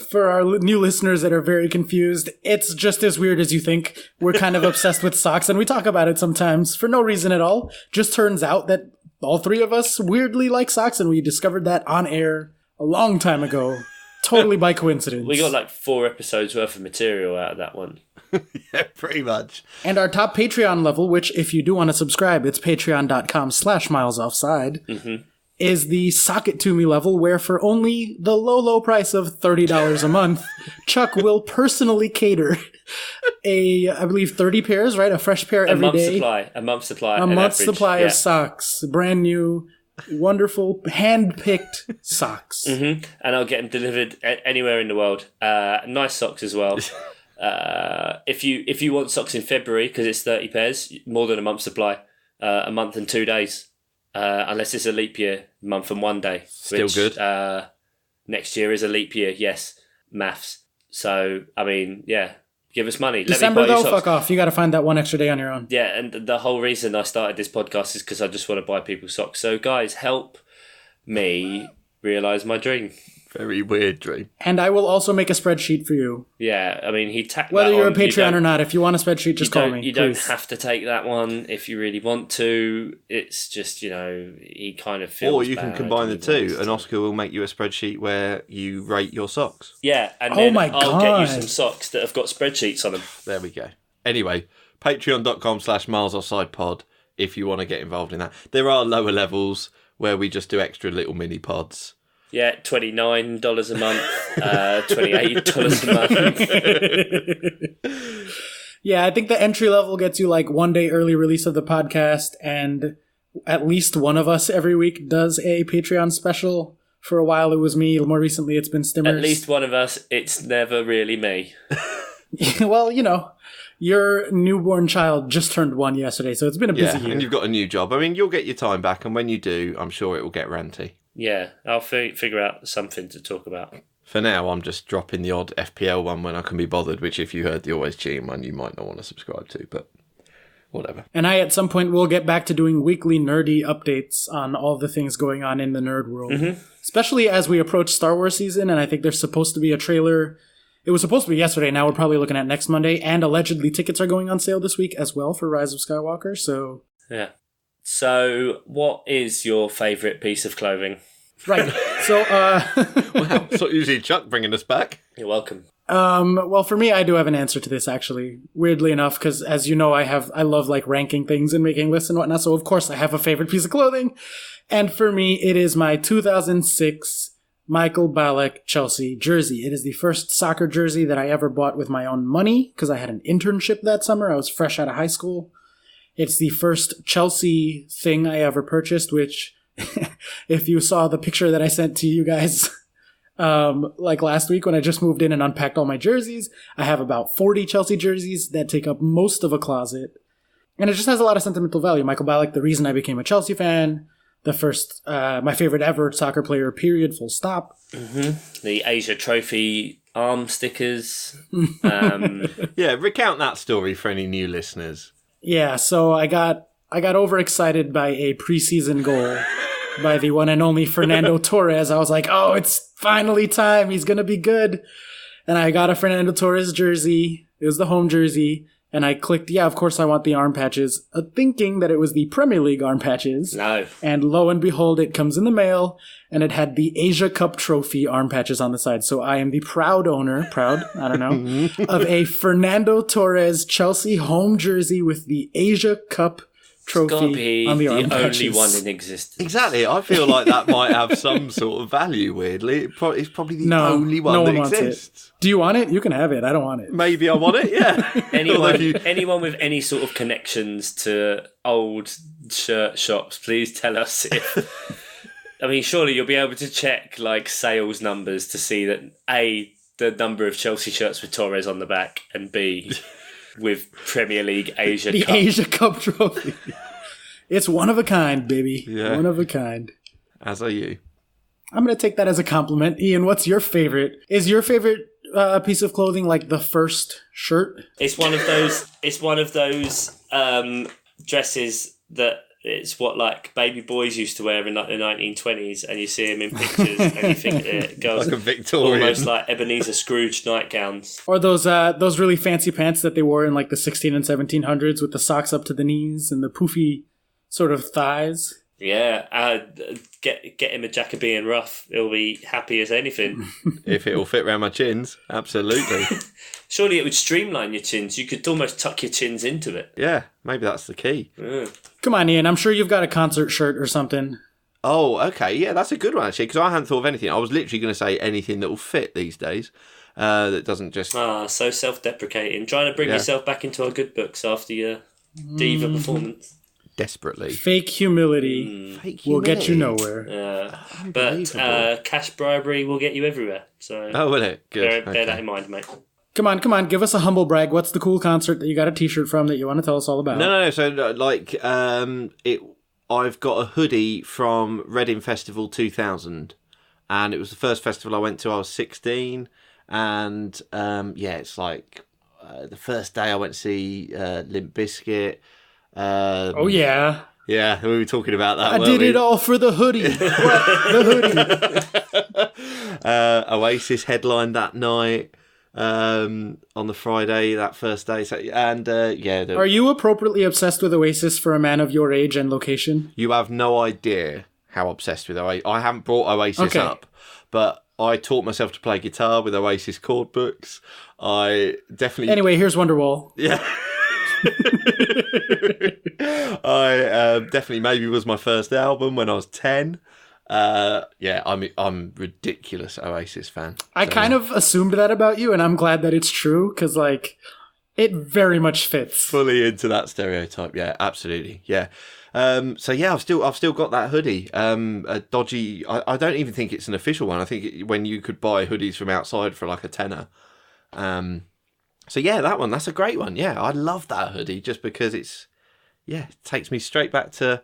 For our new listeners that are very confused, it's just as weird as you think. We're kind of obsessed with socks, and we talk about it sometimes for no reason at all. Just turns out that all three of us weirdly like socks, and we discovered that on air a long time ago. Totally by coincidence. We got like 4 episodes worth of material out of that one. Yeah, pretty much. And our top Patreon level, which if you do want to subscribe, it's patreon.com/milesoffside, is the Sock It To Me level, where for only the low price of $30 a month, Chuck will personally cater I believe 30 pairs, right? A fresh pair every day. A month's supply. A month's supply of socks. Brand new, wonderful, hand-picked socks. And I'll get them delivered anywhere in the world. Nice socks as well. If you want socks in February, because it's 30 pairs, more than a month's supply, a month and 2 days. Unless it's a leap year, month and 1 day. Still good. Next year is a leap year, yes. Maths. So, I mean, yeah. Give us money. December, Let me buy you though, socks. fuck off. You got to find that one extra day on your own. Yeah, and the whole reason I started this podcast is because I just want to buy people socks. So, guys, help me realise my dream. Very weird dream. And I will also make a spreadsheet for you. Yeah, I mean, he tacked Whether that you're on. a Patreon or not, if you want a spreadsheet, just call me. You don't have to take that one if you really want to. It's just, he kind of feels Or you can bad combine the and he wants two, and to. Oscar will make you a spreadsheet where you rate your socks. Yeah, and Oh then my I'll get you God. some socks that have got spreadsheets on them. There we go. Anyway, patreon.com/milesoffsidepod if you want to get involved in that. There are lower levels where we just do extra little mini pods. Yeah, $29 a month, $28 a month. Yeah, I think the entry level gets you like 1 day early release of the podcast, and at least one of us every week does a Patreon special. For a while it was me. More recently it's been Stimmers. At least one of us. It's never really me. Well, your newborn child just turned 1 yesterday, so it's been a busy year. And you've got a new job. I mean, you'll get your time back, and when you do, I'm sure it will get ranty. Yeah, I'll figure out something to talk about. For now, I'm just dropping the odd FPL one when I can be bothered, which if you heard the Always Cheating one, you might not want to subscribe to, but whatever. And at some point, will get back to doing weekly nerdy updates on all the things going on in the nerd world. Mm-hmm. Especially as we approach Star Wars season, and I think there's supposed to be a trailer. It was supposed to be yesterday, now we're probably looking at next Monday, and allegedly tickets are going on sale this week as well for Rise of Skywalker, so... Yeah. So, what is your favourite piece of clothing? Right. So, Wow, it's not usually Chuck bringing us back. You're welcome. Well, for me, I do have an answer to this, actually. Weirdly enough, because as you know, I love like ranking things and making lists and whatnot. So of course I have a favorite piece of clothing. And for me, it is my 2006 Michael Ballack Chelsea jersey. It is the first soccer jersey that I ever bought with my own money because I had an internship that summer. I was fresh out of high school. It's the first Chelsea thing I ever purchased, which if you saw the picture that I sent to you guys like last week when I just moved in and unpacked all my jerseys, I have about 40 Chelsea jerseys that take up most of a closet. And it just has a lot of sentimental value. Michael Ballack, the reason I became a Chelsea fan, the first, my favorite ever soccer player, period, full stop. Mm-hmm. The Asia Trophy arm stickers. Yeah, recount that story for any new listeners. Yeah, so I got overexcited by a preseason goal by the one and only Fernando Torres. I was like, oh, it's finally time. He's going to be good. And I got a Fernando Torres jersey. It was the home jersey. And I clicked, yeah, of course I want the arm patches, thinking that it was the Premier League arm patches. No. And lo and behold, it comes in the mail, and it had the Asia Cup trophy arm patches on the side. So I am the proud owner, I don't know, of a Fernando Torres Chelsea home jersey with the Asia Cup trophy on the arm patches. Only one in existence. Exactly. I feel like that might have some sort of value, weirdly. It's probably the only one that exists. Do you want it? You can have it. I don't want it. Maybe I want it, yeah. Anyone with any sort of connections to old shirt shops, please tell us if... I mean, surely you'll be able to check like sales numbers to see that A, the number of Chelsea shirts with Torres on the back, and B, with Premier League Asia Cup. The Asia Cup trophy. It's one of a kind, baby. Yeah. One of a kind. As are you. I'm going to take that as a compliment. Ian, what's your favorite? Is your favorite piece of clothing like the first shirt? It's one of those dresses that it's what like baby boys used to wear in like the 1920s, and you see them in pictures and you think it goes like a Victorian, almost like Ebenezer Scrooge nightgowns, or those really fancy pants that they wore in like the 16 and 1700s with the socks up to the knees and the poofy sort of thighs. Yeah, get him a Jacobean ruff. He'll be happy as anything. If it'll fit around my chins, absolutely. Surely it would streamline your chins. You could almost tuck your chins into it. Yeah, maybe that's the key. Come on, Ian. I'm sure you've got a concert shirt or something. Oh, okay. Yeah, that's a good one, actually, because I hadn't thought of anything. I was literally going to say anything that will fit these days. That doesn't just... so self-deprecating. Trying to bring yourself back into our good books after your diva performance. Desperately. Fake humility will get you nowhere. But cash bribery will get you everywhere. So will it? Good. Bear that in mind, mate. Come on, give us a humble brag. What's the cool concert that you got a t-shirt from that you want to tell us all about? No. So, like, I've got a hoodie from Reading Festival 2000, and it was the first festival I went to. I was 16, and it's like the first day I went to see Limp Bizkit. Oh yeah, we were talking about that. I did it all for the hoodie. The hoodie. Oasis headlined that night on the Friday, that first day. So, and are you appropriately obsessed with Oasis for a man of your age and location? You have no idea how obsessed with Oasis. I haven't brought Oasis up, but I taught myself to play guitar with Oasis chord books. I definitely. Anyway, here's Wonderwall. Yeah. I definitely maybe was my first album when I was 10. Yeah, I'm ridiculous Oasis fan. I kind of assumed that about you, and I'm glad that it's true, because, like, it very much fits. Fully into that stereotype. Yeah, absolutely. Yeah. So yeah, I've still got that hoodie. A dodgy. I don't even think it's an official one. I think when you could buy hoodies from outside for like a tenner. So yeah, that one. That's a great one. Yeah, I love that hoodie just because it takes me straight back to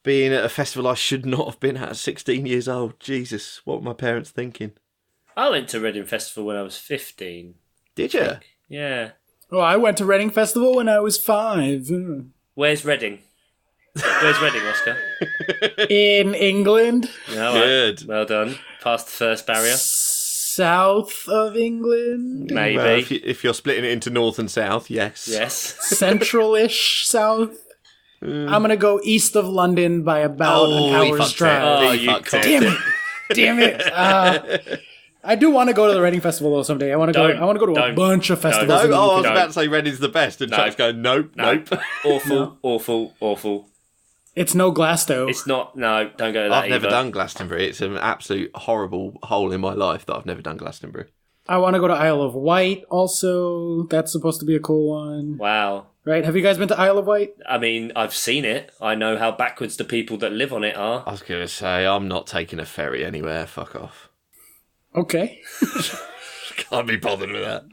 being at a festival I should not have been at 16 years old. Jesus, what were my parents thinking? I went to Reading Festival when I was 15. Did you? Yeah. Oh, I went to Reading Festival when I was 5. Where's Reading? Where's Reading, Oscar? In England. No, Good. Well done. Past the first barrier. South of England. Maybe. Well, if you're splitting it into north and south, yes. Yes. Central-ish south. I'm going to go east of London by about an hour's drive. Oh, you cocked it. Damn it. Damn it. I do want to go to the Reading Festival though someday. I want to go to a bunch of festivals. No, I was Don't. about to say Reading's the best, and Chuck's going, nope. Awful, awful. It's no Glasgow. It's not. No, don't go to that I've never either. done Glastonbury. It's an absolute horrible hole in my life that I've never done Glastonbury. I want to go to Isle of Wight also. That's supposed to be a cool one. Wow. Right? Have you guys been to Isle of Wight? I mean, I've seen it. I know how backwards the people that live on it are. I was going to say, I'm not taking a ferry anywhere. Fuck off. Okay. Can't be bothered with that.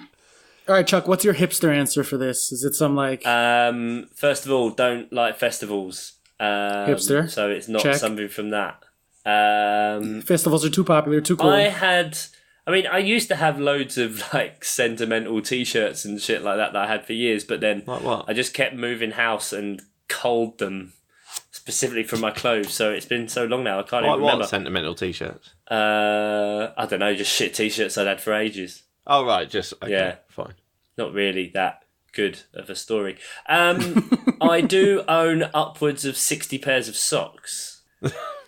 All right, Chuck, what's your hipster answer for this? Is it some like... First of all, don't like festivals. Hipster. So it's not Check. something from that. festivals are too popular, too cool? I used to have loads of like sentimental T-shirts and shit like that I had for years, but then Like what? I just kept moving house and culled them specifically from my clothes. So it's been so long now, I can't Like even remember. what sentimental T-shirts? I don't know, just shit T-shirts I'd had for ages. Oh, right, just... Okay, Yeah. fine. Not really that good of a story. I do own upwards of 60 pairs of socks.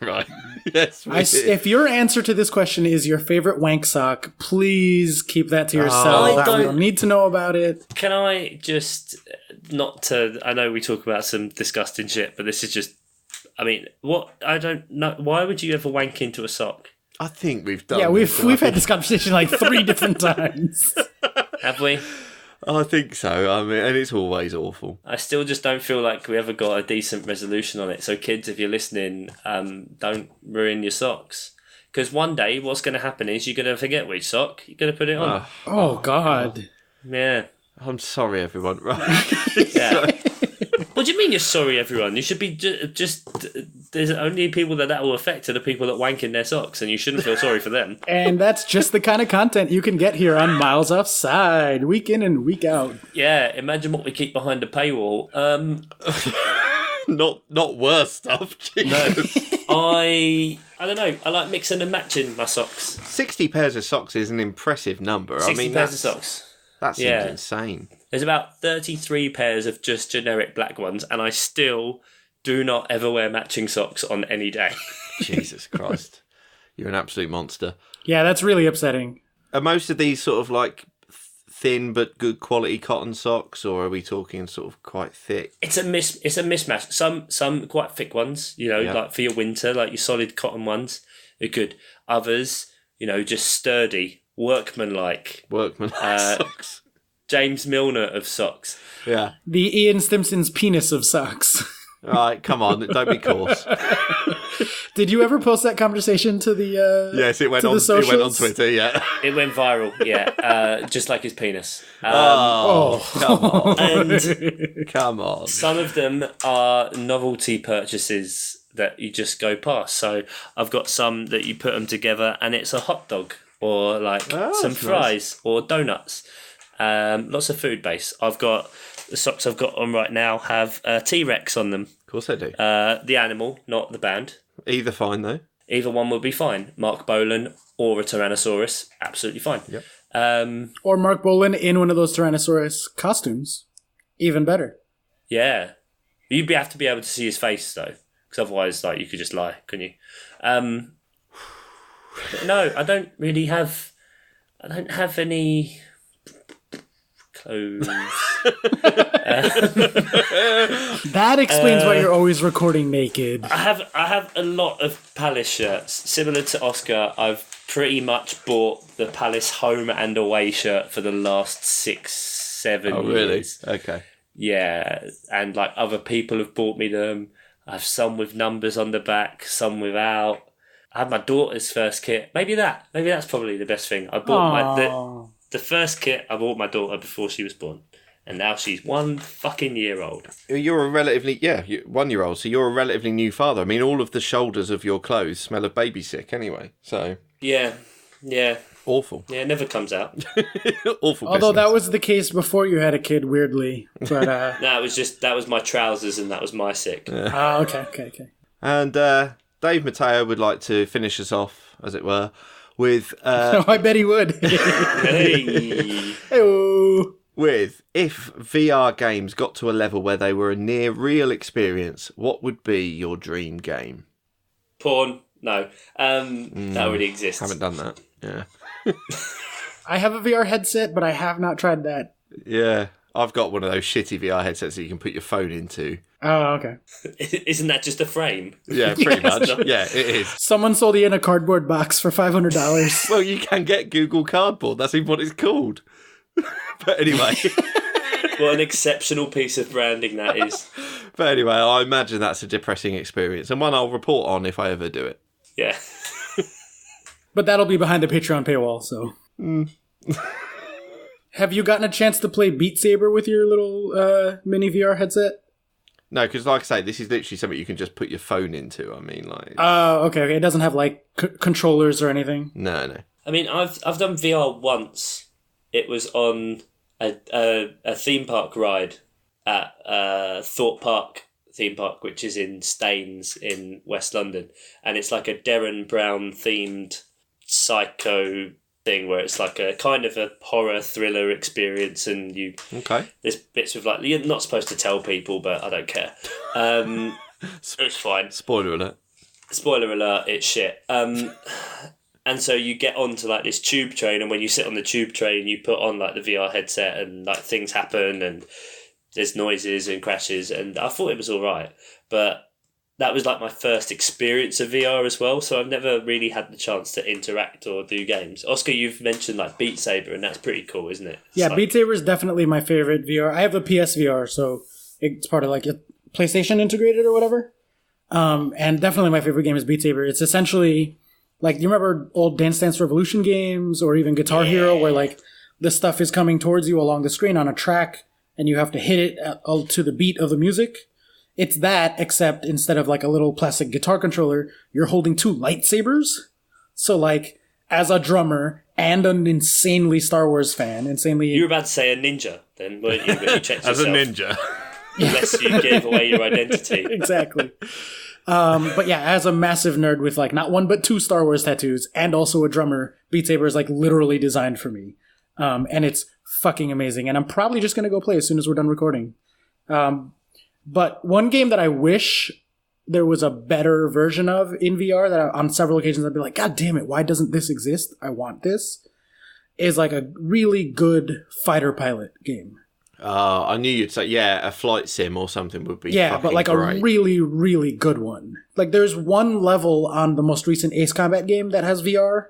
Right. Yes, we did. If your answer to this question is your favorite wank sock, please keep that to I yourself. I don't- don't need to know about it. Can I just not to? I know we talk about some disgusting shit, but this is just. I mean, what I don't know. Why would you ever wank into a sock? I think we've done Yeah, this, we've had this conversation like 3 different times. Have we? I think so. I mean, and it's always awful. I still just don't feel like we ever got a decent resolution on it. So, kids, if you're listening, don't ruin your socks. Because one day, what's going to happen is you're going to forget which sock you're going to put it on. Oh, God. Yeah. I'm sorry, everyone. Right. Yeah. What do you mean you're sorry, everyone? You should be just... There's only people that will affect are the people that wank in their socks, and you shouldn't feel sorry for them. And that's just the kind of content you can get here on Miles Offside, week in and week out. Yeah, imagine what we keep behind the paywall. Not worse stuff. Jesus. I don't know. I like mixing and matching my socks. 60 pairs of socks is an impressive number. 60 I mean, pairs of socks. That seems Yeah. insane. There's about 33 pairs of just generic black ones, and I still do not ever wear matching socks on any day. Jesus Christ. You're an absolute monster. Yeah, that's really upsetting. Are most of these sort of like thin but good quality cotton socks, or are we talking sort of quite thick? It's a mismatch. Some quite thick ones, Yeah. like for your winter, like your solid cotton ones, are good. Others, just sturdy, workmanlike. Workman socks. James Milner of socks. Yeah. The Ian Stimpson's penis of socks. All right, come on, don't be coarse. Did you ever post that conversation to the Yes, it went to on. the It went on socials? Twitter. Yeah. It went viral, yeah, just like his penis. Come on, And come on. some of them are novelty purchases that you just go past. So I've got some that you put them together and it's a hot dog or like some that's fries or donuts. Lots of food base. I've got the socks I've got on right now have T-Rex on them. Of course I do. The animal, not the band. Either fine though. Either one would be fine. Mark Bolan or a Tyrannosaurus, absolutely fine. Yep. or Mark Bolan in one of those Tyrannosaurus costumes? Even better. Yeah. You'd have to be able to see his face though, because otherwise, like, you could just lie, couldn't you? But no, I don't really have. I don't have any clothes. That explains why you're always recording naked. I have a lot of Palace shirts. Similar to Oscar, I've pretty much bought the Palace home and away shirt for the last 6-7 years. Oh, really? Okay. Yeah, and like other people have bought me them. I have some with numbers on the back, some without. I had my daughter's first kit. Maybe that's probably the best thing. I bought the first kit I bought my daughter before she was born. And now she's 1 fucking year old. You're a relatively, 1 year old, so you're a relatively new father. I mean, all of the shoulders of your clothes smell of baby sick anyway, so... Yeah. Awful. Yeah, it never comes out. Awful Although business. that was the case before you had a kid, weirdly. But, No, that was my trousers and that was my sick. okay. And Dave Matteo would like to finish us off, as it were, with... No, I bet he would. Hey. Hey-oh. With, if VR games got to a level where they were a near real experience, what would be your dream game? Porn? No. That already exists. Haven't done that. Yeah. I have a VR headset, but I have not tried that. Yeah. I've got one of those shitty VR headsets that you can put your phone into. Oh, okay. Isn't that just a frame? Yeah, pretty much. Yeah, it is. Someone sold you in a cardboard box for $500. Well, you can get Google Cardboard. That's even what it's called. But anyway. What an exceptional piece of branding that is. But anyway, I imagine that's a depressing experience and one I'll report on if I ever do it. Yeah. But that'll be behind the Patreon paywall, so. Have you gotten a chance to play Beat Saber with your little mini VR headset? No, because like I say, this is literally something you can just put your phone into. I mean, like... Okay. It doesn't have, like, controllers or anything? No. I mean, I've done VR once. It was on a theme park ride at Thorpe Park theme park, which is in Staines in West London. And it's like a Derren Brown themed psycho thing where it's like a kind of a horror thriller experience, and there's bits of like, you're not supposed to tell people, but I don't care. It's fine. Spoiler alert. Spoiler alert, it's shit. And so you get onto like this tube train, and when you sit on the tube train, you put on like the VR headset, and like things happen, and there's noises and crashes, and I thought it was all right, but that was like my first experience of VR as well, so I've never really had the chance to interact or do games. Oscar, you've mentioned like Beat Saber, and that's pretty cool, isn't it? Yeah, like... Beat Saber is definitely my favorite VR. I have a PSVR, so it's part of like a PlayStation integrated or whatever. And definitely my favorite game is Beat Saber. It's essentially like, you remember old Dance Dance Revolution games or even Guitar Hero, where like the stuff is coming towards you along the screen on a track and you have to hit it to the beat of the music? It's that, except instead of like a little plastic guitar controller, you're holding 2 lightsabers. So like, as a drummer and an insanely Star Wars fan, You were about to say a ninja then, weren't you? But you checked yourself. As a ninja. Unless you gave away your identity. Exactly. But yeah, as a massive nerd with like not 1 but 2 Star Wars tattoos and also a drummer, Beat Saber is like literally designed for me. And it's fucking amazing. And I'm probably just going to go play as soon as we're done recording. But one game that I wish there was a better version of in VR that on several occasions I'd be like, God damn it, why doesn't this exist? I want this. Is like a really good fighter pilot game. I knew you'd say, a flight sim or something would be but like great. A really, really good one. Like there's one level on the most recent Ace Combat game that has VR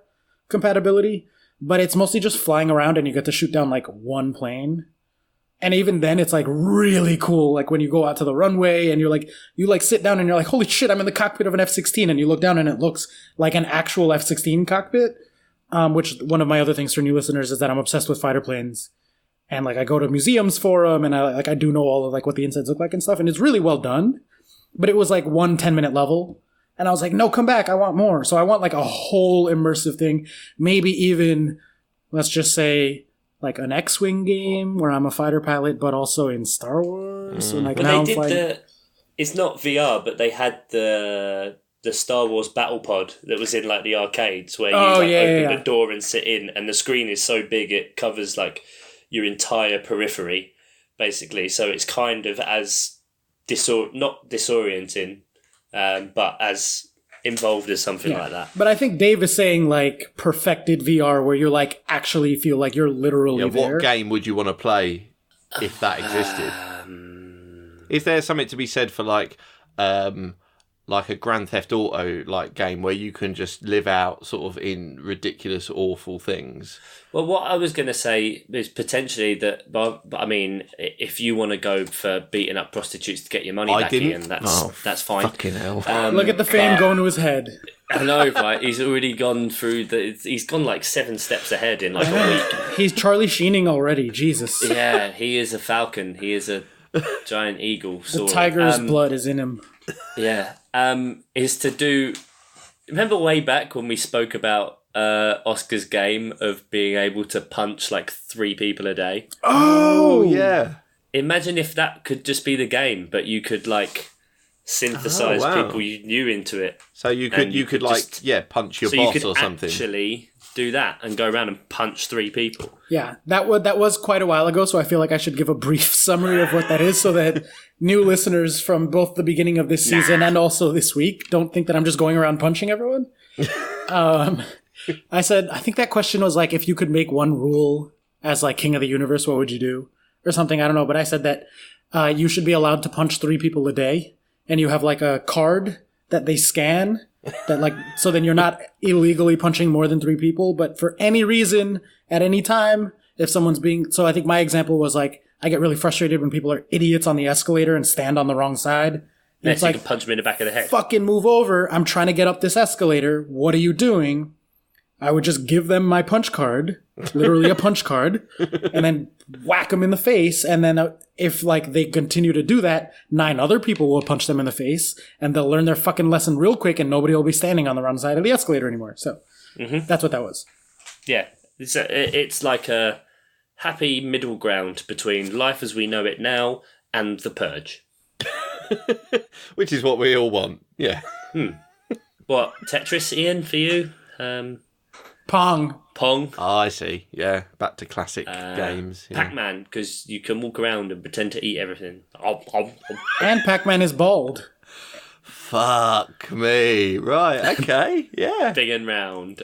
compatibility, but it's mostly just flying around and you get to shoot down like one plane. And even then, it's like really cool. Like when you go out to the runway and you sit down and you're like, holy shit, I'm in the cockpit of an F-16. And you look down and it looks like an actual F-16 cockpit. Which one of my other things for new listeners is that I'm obsessed with fighter planes. And like I go to museums for them and I do know all of like what the insides look like and stuff. And it's really well done. But it was like 1 10-minute level. And I was like, no, come back. I want more. So I want like a whole immersive thing. Maybe even, let's just say, like an X-Wing game where I'm a fighter pilot, but also in Star Wars. And like But now they I'm did it's not VR, but they had the Star Wars battle pod that was in like the arcades where you open the door and sit in, and the screen is so big it covers like your entire periphery, basically. So it's kind of as not disorienting, but as involved as something like that. But I think Dave is saying like perfected VR where you're like actually feel like you're literally there. What game would you want to play if that existed. Is there something to be said for like a Grand Theft Auto like game where you can just live out sort of in ridiculous, awful things? Well, what I was going to say is potentially that, but I mean, if you want to go for beating up prostitutes to get your money back, Ian, that's fine. Fucking hell! Look at the fame going to his head. I know, right? He's already gone through he's gone like 7 steps ahead in like a week. He's Charlie Sheening already. Jesus. Yeah, he is a falcon. He is a giant eagle. The tiger's blood is in him. Yeah. Is to do. Remember way back when we spoke about Oscar's game of being able to punch like 3 people a day? Oh, yeah. Imagine if that could just be the game, but you could like synthesize people you knew into it. So you could punch your boss or something. Actually do that and go around and punch 3 people. Yeah, that was quite a while ago, so I feel like I should give a brief summary of what that is so that new listeners from both the beginning of this season and also this week don't think that I'm just going around punching everyone. I think that question was like, if you could make one rule as like king of the universe, what would you do? Or something, I don't know, but I said that you should be allowed to punch 3 people a day, and you have like a card that they scan that like, so then you're not illegally punching more than 3 people, but for any reason at any time, if someone's so I think my example was like, I get really frustrated when people are idiots on the escalator and stand on the wrong side. Yeah, it's so like, you can punch them in the back of the head. Fucking move over. I'm trying to get up this escalator. What are you doing? I would just give them my punch card, literally a punch card, and then whack them in the face. And then if like they continue to do that, 9 other people will punch them in the face, and they'll learn their fucking lesson real quick, and nobody will be standing on the wrong side of the escalator anymore. So that's what that was. Yeah, it's like a happy middle ground between life as we know it now and the purge. Which is what we all want. Yeah. What, Tetris, Ian, for you? Pong. Oh, I see. Yeah, back to classic games. Yeah. Pac-Man, because you can walk around and pretend to eat everything. And Pac-Man is bald. Fuck me. Right, okay, yeah. Big and round.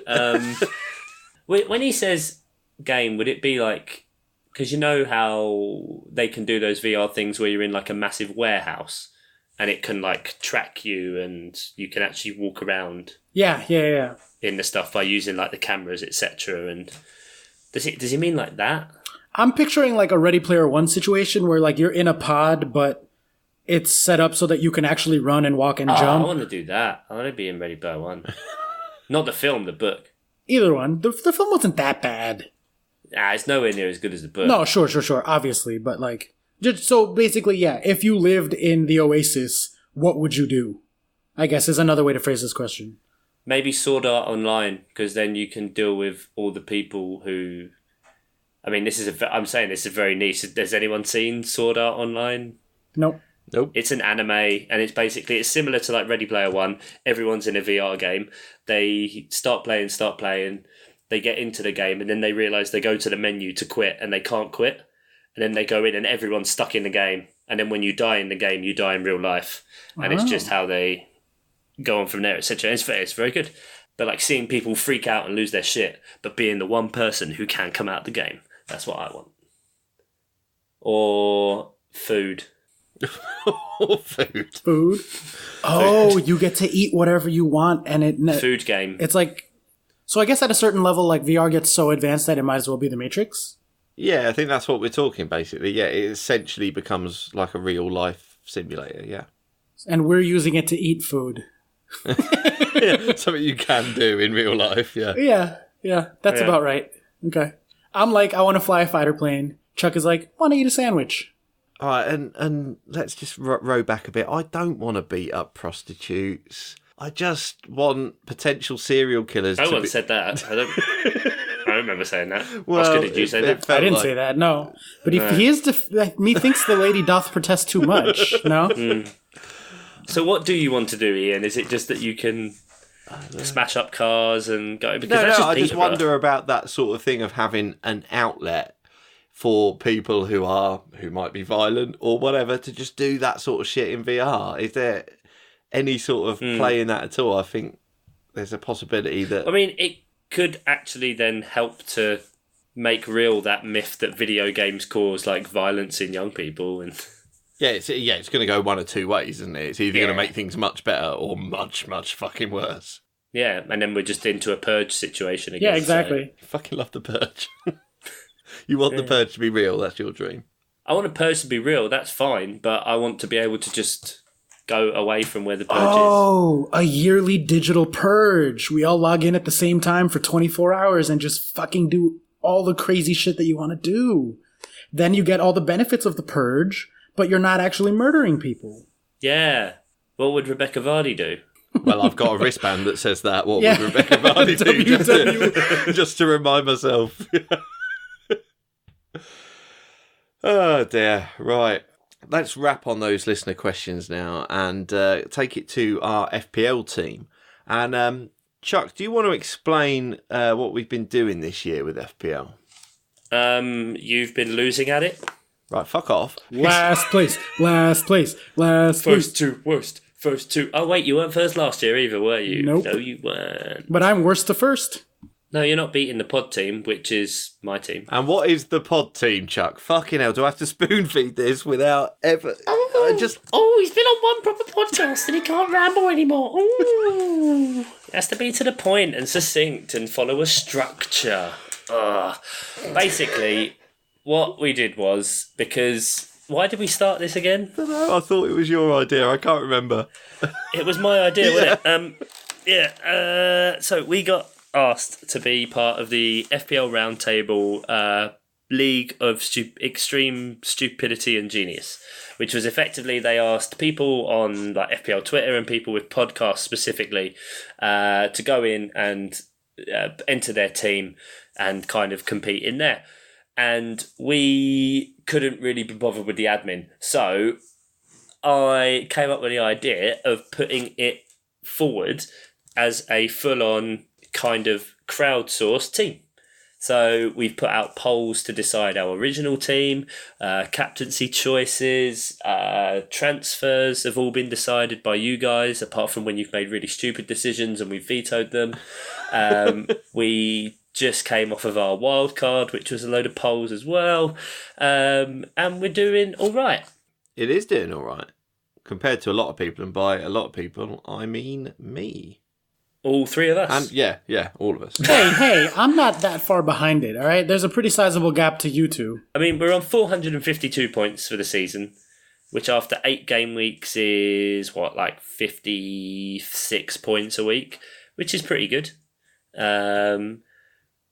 When he says game, would it be like... Because you know how they can do those VR things where you're in like a massive warehouse and it can like track you and you can actually walk around. Yeah. In the stuff by using like the cameras, etc. And does he mean like that? I'm picturing like a Ready Player One situation where like you're in a pod, but it's set up so that you can actually run and walk and jump. I want to do that. I want to be in Ready Player One. Not the film, the book. Either one. The film wasn't that bad. It's nowhere near as good as the book. No, sure, obviously, but like, just so basically, yeah. If you lived in the Oasis, what would you do? I guess is another way to phrase this question. Maybe Sword Art Online, because then you can deal with all the people who. I mean, I'm saying this is very niche. Has anyone seen Sword Art Online? Nope. It's an anime, and it's similar to like Ready Player One. Everyone's in a VR game. They start playing. They get into the game, and then they realise they go to the menu to quit, and they can't quit. And then they go in, and everyone's stuck in the game. And then when you die in the game, you die in real life. And it's just how they go on from there, etc. It's very good. But like seeing people freak out and lose their shit, but being the one person who can come out of the game, that's what I want. Or food. Food? Oh, you get to eat whatever you want, and food game. It's like... So I guess at a certain level, like VR gets so advanced that it might as well be the Matrix? Yeah, I think that's what we're talking, basically. Yeah, it essentially becomes like a real-life simulator, yeah. And we're using it to eat food. Yeah, something you can do in real life, yeah. Yeah, that's about right. Okay. I'm like, I want to fly a fighter plane. Chuck is like, want to eat a sandwich. All right, and let's just row back a bit. I don't want to beat up prostitutes. I just want potential serial killers. No one said that. I don't remember saying that. Well, Oscar, did you say that? I didn't say that, no. But if he is, methinks the lady doth protest too much, no? So what do you want to do, Ian? Is it just that you can smash up cars and go? Because I just wonder about that sort of thing of having an outlet for people who might be violent or whatever to just do that sort of shit in VR. Is there any sort of play in that at all? I think there's a possibility that... I mean, it could actually then help to make real that myth that video games cause like violence in young people. And it's going to go one of two ways, isn't it? It's either going to make things much better or much, much fucking worse. Yeah, and then we're just into a purge situation again. Yeah, exactly. So. Fucking love the purge. You want the purge to be real, that's your dream. I want a purge to be real, that's fine, but I want to be able to just go away from where the purge is. Oh, a yearly digital purge. We all log in at the same time for 24 hours and just fucking do all the crazy shit that you want to do. Then you get all the benefits of the purge, but you're not actually murdering people. Yeah. What would Rebecca Vardy do? Well, I've got a wristband that says that. What would Rebecca Vardy do? Just to remind myself. Oh, dear. Right. Let's wrap on those listener questions now and take it to our FPL team. And Chuck, do you want to explain what we've been doing this year with FPL? You've been losing at it? Right, fuck off. Last place. First two, worst. First two. Oh, wait, you weren't first last year either, were you? Nope. No, you weren't. But I'm worst to first. No, you're not beating the pod team, which is my team. And what is the pod team, Chuck? Fucking hell, do I have to spoon feed this without ever... he's been on one proper podcast and he can't ramble anymore. Ooh. It has to be to the point and succinct and follow a structure. Basically, what we did was, because... Why did we start this again? I don't know, I thought it was your idea, I can't remember. It was my idea, wasn't it? So we got asked to be part of the FPL Roundtable League of Extreme Stupidity and Genius, which was effectively they asked people on like FPL Twitter and people with podcasts specifically to go in and enter their team and kind of compete in there. And we couldn't really be bothered with the admin. So I came up with the idea of putting it forward as a full-on kind of crowdsourced team. So we've put out polls to decide our original team, captaincy choices, transfers have all been decided by you guys, apart from when you've made really stupid decisions and we vetoed them. We just came off of our wild card, which was a load of polls as well. And we're doing all right. It is doing all right. Compared to a lot of people, and by a lot of people, I mean me. All three of us? And yeah, all of us. Hey, I'm not that far behind it, all right? There's a pretty sizable gap to you two. I mean, we're on 452 points for the season, which after 8 game weeks is, 56 points a week, which is pretty good.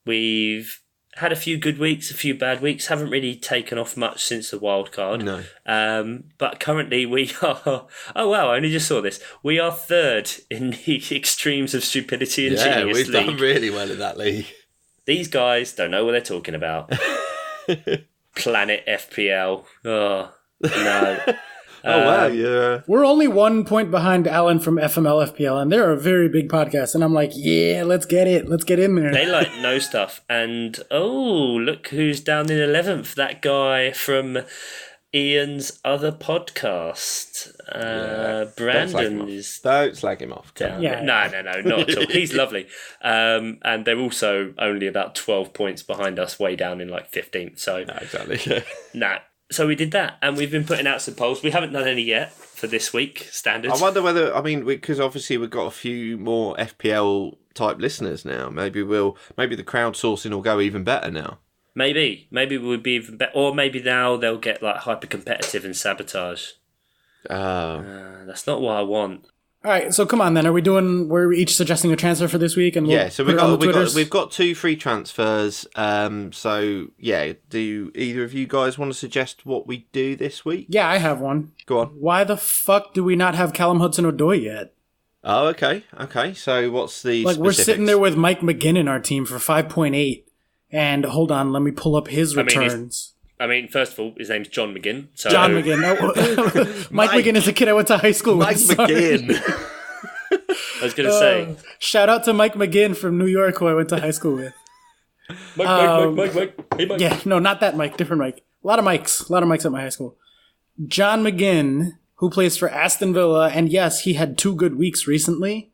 We've had a few good weeks, a few bad weeks. Haven't really taken off much since the wild card. No. But currently we are... Oh, wow, I only just saw this. We are third in the Extremes of Stupidity and Genius League. Yeah, we've done really well in that league. These guys don't know what they're talking about. Planet FPL. Oh, no. Wow, yeah. We're only 1 point behind Alan from FML FPL, and they're a very big podcast. And I'm like, yeah, let's get it. Let's get in there. They know stuff. And, look who's down in 11th. That guy from Ian's other podcast. Brandon is... Don't slag him off. Down. Yeah. No, not at all. He's lovely. And they're also only about 12 points behind us, way down in 15th. So, No, exactly. Nah. So we did that, and we've been putting out some polls. We haven't done any yet for this week, standard. I wonder whether, because obviously we've got a few more FPL type listeners now. Maybe the crowdsourcing will go even better now. Maybe we'll be even better, or maybe now they'll get hyper competitive and sabotage. That's not what I want. All right, so come on then. We're each suggesting a transfer for this week? And so we've got 2 free transfers. So, yeah, do either of you guys want to suggest what we do this week? Yeah, I have one. Go on. Why the fuck do we not have Callum Hudson-Odoi yet? Oh, okay. So what's the specifics? We're sitting there with Mike McGinn in our team for 5.8. And hold on, let me pull up his returns. First of all, his name's John McGinn. So... John McGinn. Mike McGinn is a kid I went to high school with. Mike McGinn. I was going to say. Shout out to Mike McGinn from New York, who I went to high school with. Mike. Hey, Mike. Yeah, no, not that Mike. Different Mike. A lot of mics at my high school. John McGinn, who plays for Aston Villa, and yes, he had 2 good weeks recently,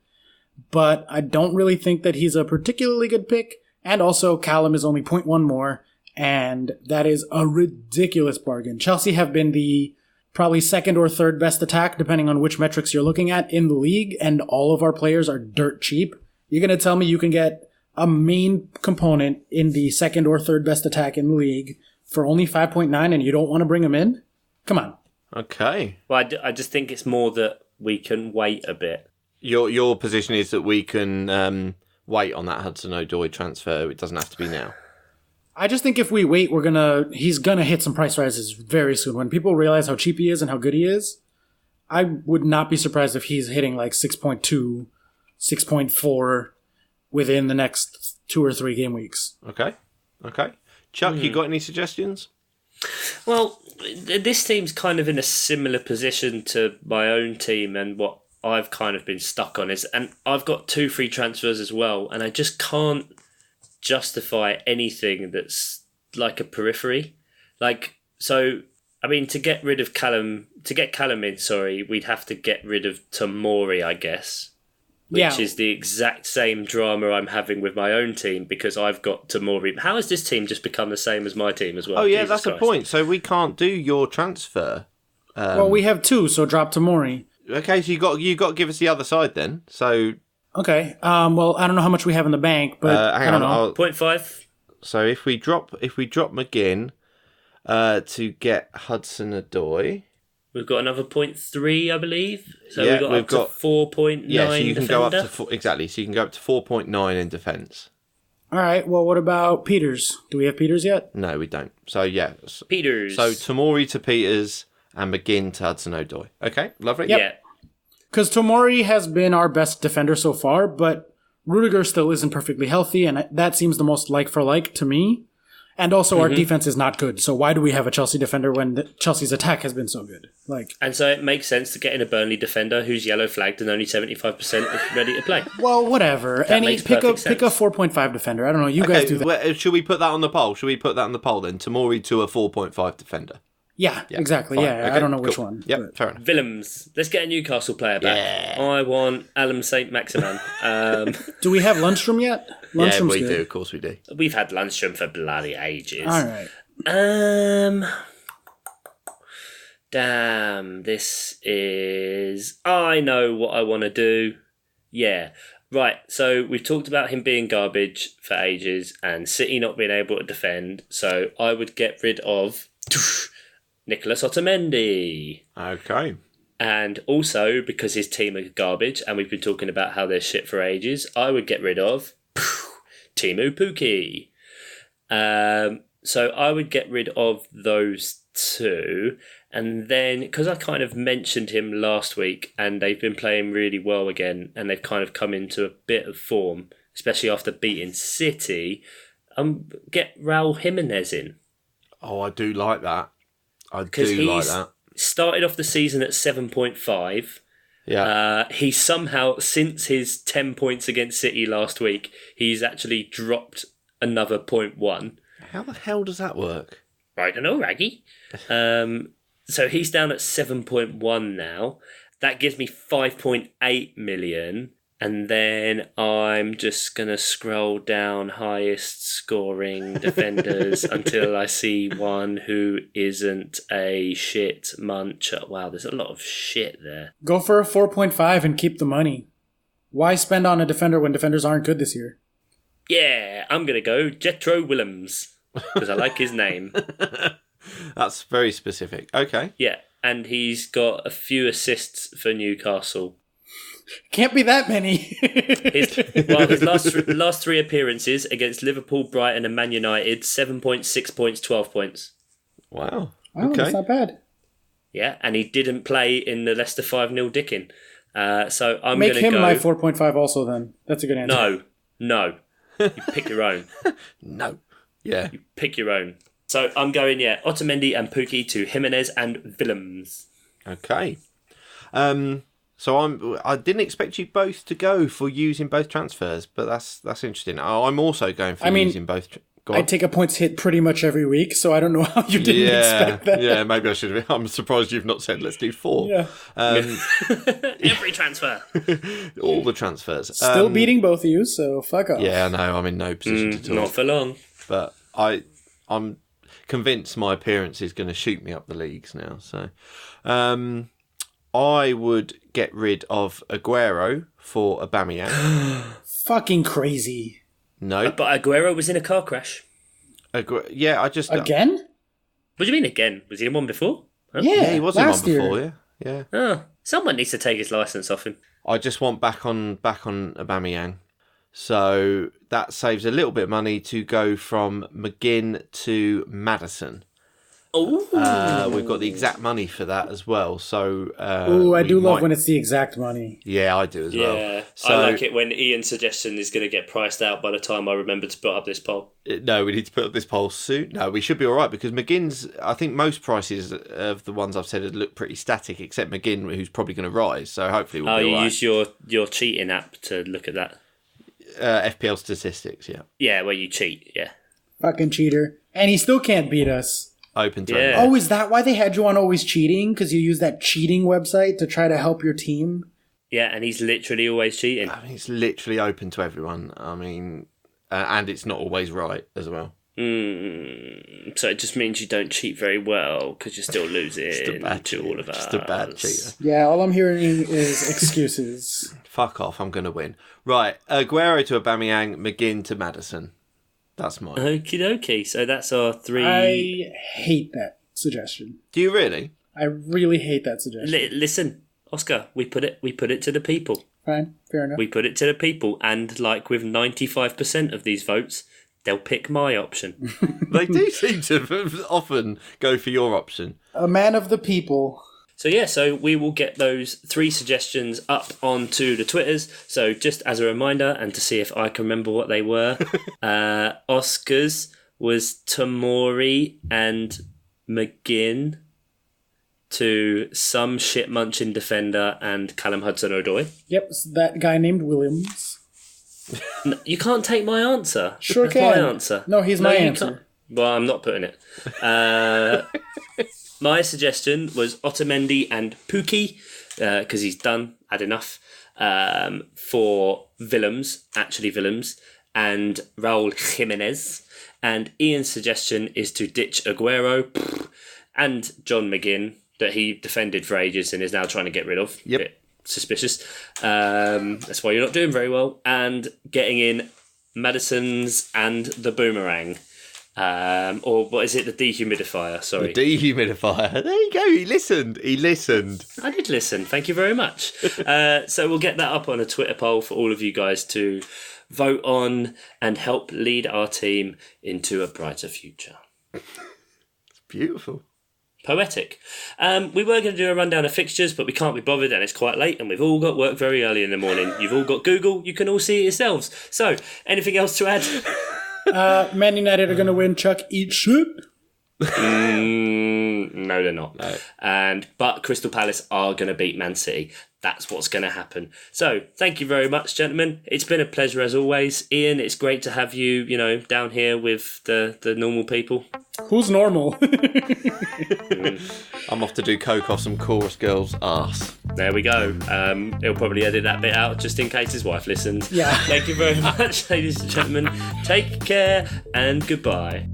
but I don't really think that he's a particularly good pick. And also, Callum is only 0.1 more, and that is a ridiculous bargain. Chelsea have been the probably second or third best attack, depending on which metrics you're looking at, in the league, and all of our players are dirt cheap. You're going to tell me you can get a main component in the second or third best attack in the league for only 5.9 and you don't want to bring him in? Come on. Okay. Well, I just think it's more that we can wait a bit. Your position is that we can wait on that Hudson-Odoi transfer. It doesn't have to be now. I just think if we wait, he's gonna hit some price rises very soon. When people realize how cheap he is and how good he is, I would not be surprised if he's hitting like 6.2, 6.4 within the next 2 or 3 game weeks. Okay. Chuck, you got any suggestions? Well, this team's kind of in a similar position to my own team and what I've kind of been stuck on and I've got 2 free transfers as well, and I just can't justify anything that's like a periphery. To get rid of Callum, we'd have to get rid of Tomori, I guess. Which is the exact same drama I'm having with my own team because I've got Tomori. How has this team just become the same as my team as well? Oh yeah, Jesus that's Christ. the point. So we can't do your transfer. Well, we have 2, so drop Tomori. Okay, so you got to give us the other side then. So okay. Well, I don't know how much we have in the bank, but hang I don't on, know. 0.5. So if we drop McGinn to get Hudson-Odoi, We've got another 0.3, I believe. So Yeah, we've got up to 4.9. yeah, so you can defender. go up to exactly. So you can go up to 4.9 in defence. All right. Well, what about Peters? Do we have Peters yet? No, we don't. So yeah, Peters. So Tomori to Peters and McGinn to Hudson-Odoi. Okay, lovely. Yep. Yeah. Because Tomori has been our best defender so far, but Rudiger still isn't perfectly healthy, and that seems the most like for like to me. And also, our defense is not good. So why do we have a Chelsea defender when Chelsea's attack has been so good? And so it makes sense to get in a Burnley defender who's yellow flagged and only 75% ready to play. Well, whatever. Makes Pick a perfect 4.5 defender. I don't know. You guys do that. Well, should we put that on the poll? Should we put that on the poll then? Tomori to a 4.5 defender. Yeah, exactly. Fine. Yeah, Okay, I don't know cool. which one. Yep, but- fair enough. Willems. Let's get a Newcastle player back. I want Alan St. Maximan. Do we have Lundstrom yet? Yeah, Lundstrom's we good. do. Of course we do. We've had Lundstrom for bloody ages. All right. Damn, this is... I know what I want to do. Yeah. Right, so we've talked about him being garbage for ages and City not being able to defend, so I would get rid of Nicholas Otamendi. Okay. And also, because his team are garbage, and we've been talking about how they're shit for ages, I would get rid of Timu Pukki. So I would get rid of those 2. And then, because I kind of mentioned him last week, and they've been playing really well again, and they've kind of come into a bit of form, especially after beating City, get Raul Jimenez in. Oh, I do like that. I Because do like he's that. started off the season at 7.5. Yeah. He somehow, since his 10 points against City last week, he's actually dropped another 0.1. How the hell does that work? I don't know, Raggy. So he's down at 7.1 now. That gives me 5.8 million. And then I'm just going to scroll down highest scoring defenders until I see one who isn't a shit muncher. Wow, there's a lot of shit there. Go for a 4.5 and keep the money. Why spend on a defender when defenders aren't good this year? Yeah, I'm going to go Jethro Willems because I like his name. That's very specific. Okay. Yeah, and he's got a few assists for Newcastle. Can't be that many. His last 3 appearances against Liverpool, Brighton and Man United, 7 points, 6 points, 12 points. Wow. Oh, Okay. that's not bad. Yeah, and he didn't play in the Leicester 5-0 dicking. So I'm Make going to him go... my 4.5 also then. That's a good answer. No. You pick your own. No. Yeah. Pick your own. So I'm going, Otamendi and Pukki to Jimenez and Willems. Okay. So I didn't expect you both to go for using both transfers, but that's interesting. I'm also going for using both. Go I on. take a points hit pretty much every week, so I don't know how you didn't expect that. Yeah, maybe I should have. I'm surprised you've not said let's do 4. Yeah. Every transfer. All the transfers. Still beating both of you, so fuck off. Yeah, no, I'm in no position to talk. Not for long. But I'm convinced my appearance is going to shoot me up the leagues now. So I would get rid of Aguero for Aubameyang. Fucking crazy. No. But Aguero was in a car crash. I just... Again? What do you mean again? Was he in one before? Huh? Yeah, he was in one last year. before, yeah. Oh, someone needs to take his licence off him. I just want back on Aubameyang. So that saves a little bit of money to go from McGinn to Maddison. Oh, We've got the exact money for that as well. So I do love when it's the exact money. Yeah, I do as well. yeah. So, I like it when Ian's suggestion is going to get priced out by the time I remember to put up this poll. No, we need to put up this poll soon. No, we should be all right because McGinn's. I think most prices of the ones I've said look pretty static, except McGinn, who's probably going to rise. So hopefully we'll be all you right. use your cheating app to look at that. FPL statistics, yeah. Yeah, where you cheat. Yeah. Fucking cheater. And he still can't beat us. Open to Yeah. everyone. Oh, is that why they had you on Always Cheating? Because you use that cheating website to try to help your team? Yeah, and he's literally always cheating. I mean, it's literally open to everyone. I mean, and it's not always right as well. So it just means you don't cheat very well because you're still losing to all of us. Just a bad cheater. Yeah, all I'm hearing is excuses. Fuck off, I'm going to win. Right, Aguero to Aubameyang, McGinn to Maddison. That's mine. Okie dokie. So that's our 3. I hate that suggestion. Do you really? I really hate that suggestion. Listen, Oscar, we put it to the people. Fine, fair enough. We put it to the people, and like with 95% of these votes, they'll pick my option. They do seem to often go for your option. A man of the people. So we will get those 3 suggestions up onto the Twitters. So just as a reminder, and to see if I can remember what they were, Oscar's was Tomori and McGinn to some shit munching defender and Callum Hudson-Odoi. Yep, it's that guy named Williams. No, you can't take my answer. Sure That's can. my answer. No, he's my you answer. can't. Well, I'm not putting it. My suggestion was Otamendi and Pukki, because he's had enough, for Willems, and Raul Jimenez. And Ian's suggestion is to ditch Aguero and John McGinn, that he defended for ages and is now trying to get rid of. Yep. Bit suspicious. That's why you're not doing very well. And getting in Madison's and the Boomerang. Or what is it? The dehumidifier. Sorry. The dehumidifier. There you go. He listened. I did listen. Thank you very much. So we'll get that up on a Twitter poll for all of you guys to vote on and help lead our team into a brighter future. It's beautiful. Poetic. We were going to do a rundown of fixtures, but we can't be bothered and it's quite late and we've all got work very early in the morning. You've all got Google. You can all see it yourselves. So, anything else to add? Man United are going to win. Chuck, eat shit. No, they're not. No. But Crystal Palace are going to beat Man City. That's what's going to happen. So, thank you very much, gentlemen. It's been a pleasure as always. Ian, it's great to have you, down here with the normal people. Who's normal? I'm off to do coke off some chorus girl's arse. There we go. He'll probably edit that bit out just in case his wife listens. Yeah. Thank you very much, ladies and gentlemen. Take care and goodbye.